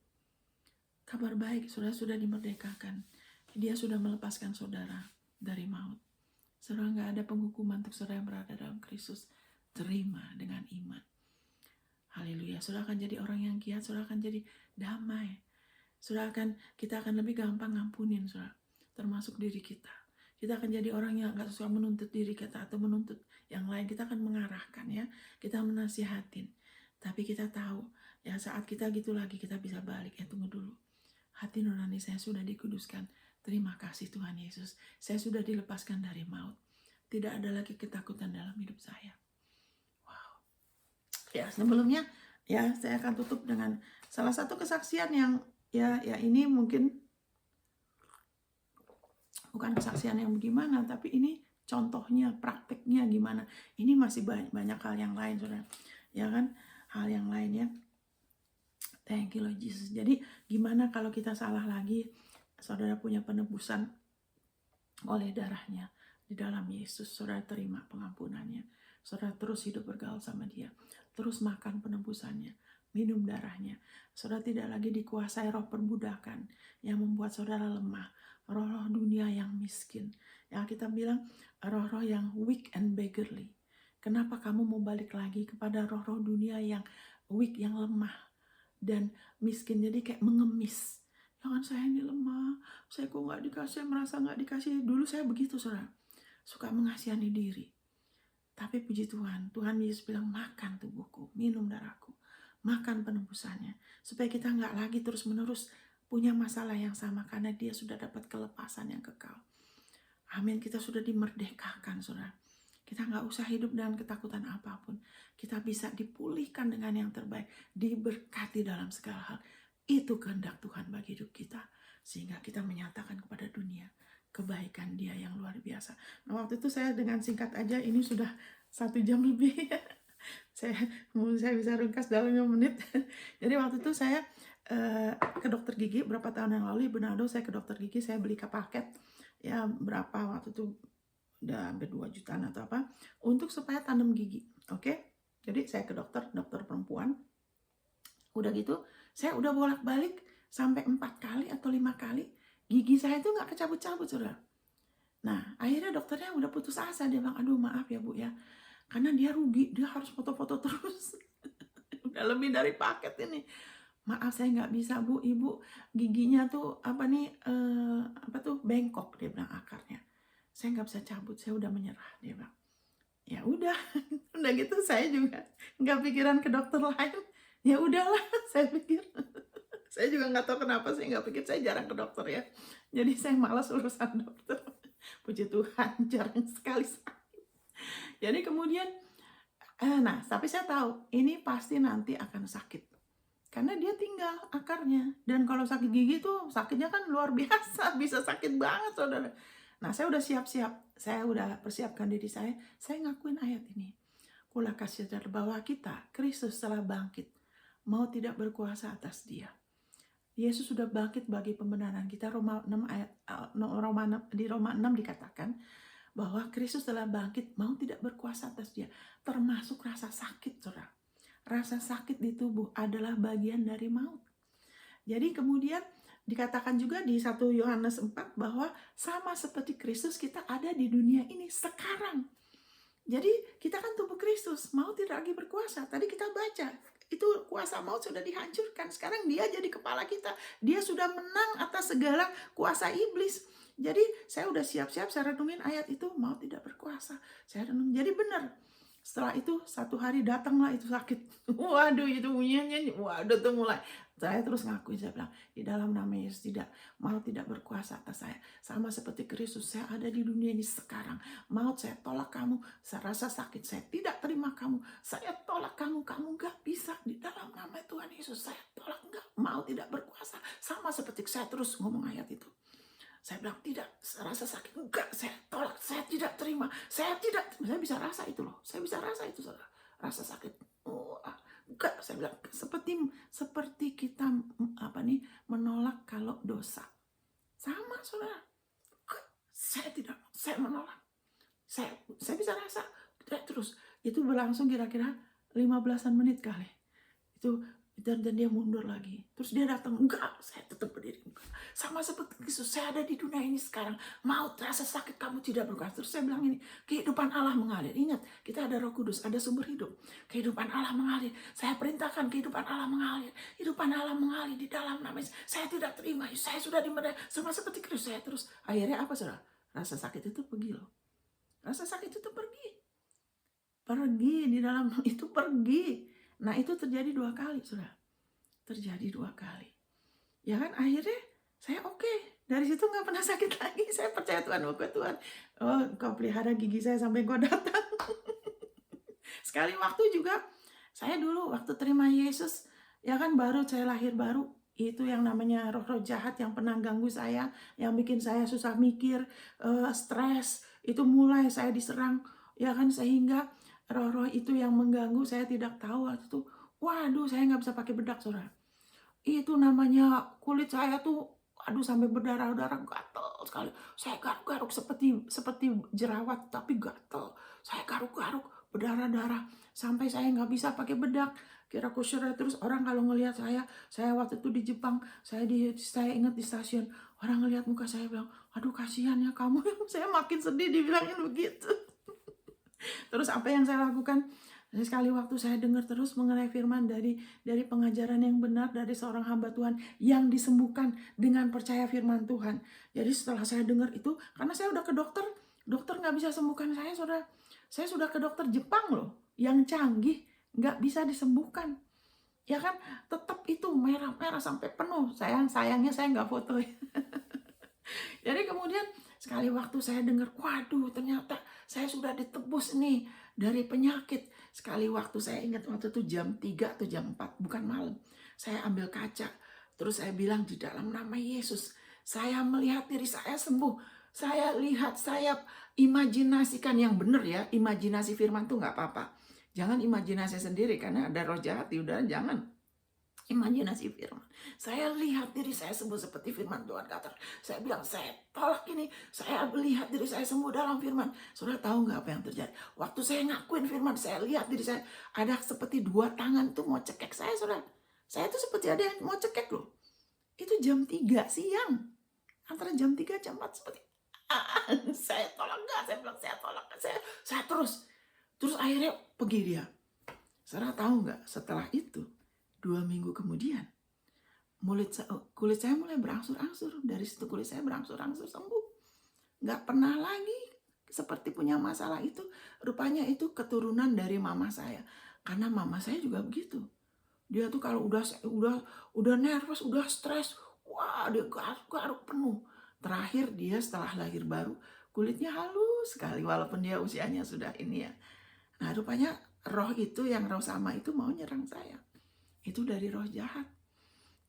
Speaker 1: Kabar baik, saudara sudah dimerdekakan. Dia sudah melepaskan saudara dari maut. Saudara nggak ada penghukuman untuk saudara yang berada dalam Kristus. Terima dengan iman. Haleluya. Saudara akan jadi orang yang giat, saudara akan jadi damai. Kita akan lebih gampang ngampunin, saudara. Termasuk diri kita. Kita akan jadi orang yang gak suka menuntut diri kita atau menuntut yang lain. Kita akan mengarahkan, ya. Kita menasihatin. Tapi kita tahu, ya, saat kita gitu lagi, kita bisa balik. Tunggu dulu. Hati nurani saya sudah dikuduskan. Terima kasih Tuhan Yesus. Saya sudah dilepaskan dari maut. Tidak ada lagi ketakutan dalam hidup saya. Wow. Ya, sebelumnya, ya, saya akan tutup dengan salah satu kesaksian yang, ya ini mungkin bukan kesaksian yang bagaimana, tapi ini contohnya, prakteknya gimana. Ini masih banyak hal yang lain, saudara. Ya kan, hal yang lain, ya. Thank you Lord Jesus. Jadi gimana kalau kita salah lagi, saudara punya penebusan oleh darahnya. Di dalam Yesus, saudara terima pengampunannya. Saudara terus hidup bergaul sama dia. Terus makan penebusannya, minum darahnya. Saudara tidak lagi dikuasai roh perbudakan yang membuat saudara lemah. Roh-roh dunia yang miskin. Yang kita bilang roh-roh yang weak and beggarly. Kenapa kamu mau balik lagi kepada roh-roh dunia yang weak, yang lemah dan miskin, jadi kayak mengemis. Jangan, saya ini lemah, saya kok nggak dikasih, merasa nggak dikasih. Dulu saya begitu, saudara, suka mengasihani diri. Tapi puji Tuhan, Tuhan Yesus bilang, makan tubuhku, minum darahku, makan penebusannya, supaya kita nggak lagi terus-menerus punya masalah yang sama, karena dia sudah dapat kelepasan yang kekal. Amin, kita sudah dimerdekakan, saudara. Kita nggak usah hidup dengan ketakutan apapun. Kita bisa dipulihkan dengan yang terbaik, diberkati dalam segala hal. Itu kehendak Tuhan bagi hidup kita. Sehingga kita menyatakan kepada dunia kebaikan dia yang luar biasa. Nah, waktu itu saya dengan singkat aja, ini sudah 1 jam lebih. saya bisa ringkas dalam 5 menit. Jadi waktu itu saya ke dokter gigi berapa tahun yang lalu, Bernardo, saya ke dokter gigi, saya beli paket. Ya berapa waktu itu, udah hampir 2 jutaan atau apa, untuk supaya tanam gigi. Oke? Jadi saya ke dokter perempuan. Udah gitu, saya udah bolak-balik sampai 4 kali atau 5 kali. Gigi saya itu nggak kecabut-cabut, saudara. Nah, akhirnya dokternya udah putus asa. Dia bilang, aduh maaf ya Bu ya, karena dia rugi, dia harus foto-foto terus. Udah lebih dari paket ini. Maaf, saya nggak bisa Bu, Ibu giginya tuh bengkok, dia bilang, akarnya. Saya nggak bisa cabut, saya udah menyerah, dia bilang. Ya udah, udah gitu saya juga nggak pikiran ke dokter lain. Ya udahlah, saya pikir. Saya juga nggak tahu kenapa saya nggak pikir, saya jarang ke dokter ya. Jadi saya malas urusan dokter. Puji Tuhan, jarang sekali sakit. Jadi kemudian, nah tapi saya tahu ini pasti nanti akan sakit. Karena dia tinggal akarnya. Dan kalau sakit gigi tuh sakitnya kan luar biasa, bisa sakit banget, saudara. Nah, saya udah siap-siap, saya udah persiapkan diri saya ngakuin ayat ini. Kulah kasih sadar bahwa kita, Kristus telah bangkit, mau tidak berkuasa atas dia. Yesus sudah bangkit bagi pembenaran kita. Di Roma 6 dikatakan bahwa Kristus telah bangkit, mau tidak berkuasa atas dia, termasuk rasa sakit, saudara. Rasa sakit di tubuh adalah bagian dari maut. Jadi kemudian dikatakan juga di 1 Yohanes 4 bahwa sama seperti Kristus kita ada di dunia ini sekarang. Jadi kita kan tubuh Kristus, maut tidak lagi berkuasa. Tadi kita baca, itu kuasa maut sudah dihancurkan. Sekarang dia jadi kepala kita. Dia sudah menang atas segala kuasa iblis. Jadi saya udah siap-siap, saya renungin ayat itu, maut tidak berkuasa. Saya renung, jadi benar. Setelah itu 1 hari datanglah itu sakit. Waduh, itu bunyinya, waduh tuh mulai. Saya terus ngakuin, saya bilang, di dalam nama Yesus mau tidak berkuasa atas saya. Sama seperti Kristus, saya ada di dunia ini sekarang. Maut, saya tolak kamu. Saya rasa sakit, saya tidak terima kamu. Saya tolak kamu gak bisa. Di dalam nama Tuhan Yesus, saya tolak, enggak. Mau tidak berkuasa. Sama seperti saya terus ngomong ayat itu. Saya bilang, tidak, rasa sakit, enggak, saya tolak, saya tidak terima, saya bisa rasa itu loh, saya bisa rasa itu, saudara, rasa sakit, enggak, saya bilang, seperti kita menolak kalau dosa, sama, saudara, saya tidak, saya menolak, saya bisa rasa, terus, itu berlangsung kira-kira 15-an menit kali, itu. Dan dia mundur lagi. Terus dia datang, enggak, saya tetap berdiri. Enggak. Sama seperti Kristus, saya ada di dunia ini sekarang. Maut, rasa sakit kamu tidak berkuasa. Terus saya bilang ini, kehidupan Allah mengalir. Ingat, kita ada Roh Kudus, ada sumber hidup. Kehidupan Allah mengalir. Saya perintahkan kehidupan Allah mengalir. Kehidupan Allah mengalir di dalam nama Yesus. Saya tidak terima, saya sudah dimerdekakan. Sama seperti Kristus, saya terus. Akhirnya apa, saudara? Rasa sakit itu pergi loh. Rasa sakit itu pergi. Pergi di dalam itu, pergi. Nah, itu terjadi 2 kali, saudara. Terjadi 2 kali. Ya kan, akhirnya saya oke. Dari situ nggak pernah sakit lagi. Saya percaya Tuhan, Tuhan, Kau pelihara gigi saya sampai Kau datang. Sekali waktu juga, saya dulu waktu terima Yesus, ya kan baru saya lahir baru. Itu yang namanya roh-roh jahat yang pernah ganggu saya, yang bikin saya susah mikir, stres. Itu mulai saya diserang, ya kan, sehingga roh-roh itu yang mengganggu saya tidak tahu waktu itu. Waduh, saya nggak bisa pakai bedak, saudara. Itu namanya kulit saya tuh, waduh sampai berdarah-darah, gatal sekali. Saya garuk-garuk seperti jerawat tapi gatal. Saya garuk-garuk berdarah-darah sampai saya nggak bisa pakai bedak. Kira kusir. Terus orang kalau ngelihat saya waktu itu di Jepang, saya ingat di stasiun, orang ngelihat muka saya bilang, aduh kasihan ya kamu. Saya makin sedih dibilangin begitu. Terus apa yang saya lakukan? Sekali waktu saya dengar terus mengenai firman dari pengajaran yang benar dari seorang hamba Tuhan yang disembuhkan dengan percaya firman Tuhan. Jadi setelah saya dengar itu, karena saya udah ke dokter nggak bisa sembuhkan saya, saudara. Saya sudah ke dokter Jepang loh, yang canggih, nggak bisa disembuhkan. Ya kan, tetap itu merah-merah sampai penuh. Sayangnya saya nggak foto. Jadi kemudian sekali waktu saya dengar, waduh ternyata saya sudah ditebus nih dari penyakit. Sekali waktu saya ingat waktu itu jam 3 atau jam 4, bukan malam. Saya ambil kaca, terus saya bilang di dalam nama Yesus, saya melihat diri saya sembuh. Saya lihat, saya imajinasikan yang benar ya. Imajinasi firman tuh nggak apa-apa. Jangan imajinasi sendiri karena ada roh jahat, udah jangan. Imajinasi firman. Saya lihat diri saya sembuh seperti firman Tuhan kata. Saya bilang, saya tolak ini. Saya melihat diri saya sembuh dalam firman. Saudara tahu nggak apa yang terjadi? Waktu saya ngakuin firman, saya lihat diri saya ada seperti 2 tangan tuh mau cekek saya, saudara. Saya tuh seperti ada yang mau cekek loh. Itu jam 3 siang. Antara jam 3 jam 4 seperti saya tolak nggak? Saya bilang saya tolak. Saya terus akhirnya pergi dia. Saudara tahu nggak? Setelah itu 2 minggu kemudian kulit saya mulai berangsur-angsur. Dari situ kulit saya berangsur-angsur sembuh. Nggak pernah lagi seperti punya masalah itu. Rupanya itu keturunan dari mama saya. Karena mama saya juga begitu. Dia tuh kalau udah nervous, udah stres, wah dia garuk-garuk penuh. Terakhir dia setelah lahir baru, kulitnya halus sekali walaupun dia usianya sudah ini ya. Nah rupanya roh itu, yang roh sama itu mau nyerang saya. Itu dari roh jahat.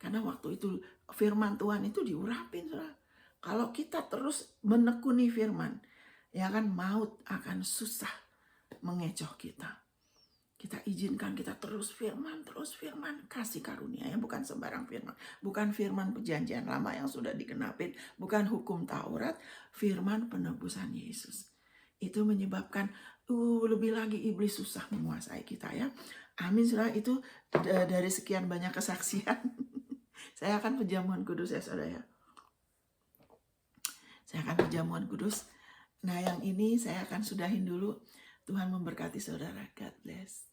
Speaker 1: Karena waktu itu firman Tuhan itu diurapin, saudara. Kalau kita terus menekuni firman, ya kan maut akan susah mengecoh kita. Kita izinkan kita terus firman, kasih karunia ya, bukan sembarang firman. Bukan firman perjanjian lama yang sudah digenapin, bukan hukum Taurat, firman penebusan Yesus. Itu menyebabkan lebih lagi iblis susah menguasai kita ya. Amin, saudara. Itu dari sekian banyak kesaksian. Saya akan perjamuan kudus ya, saudara ya. Saya akan perjamuan kudus. Nah, yang ini saya akan sudahin dulu. Tuhan memberkati saudara. God bless.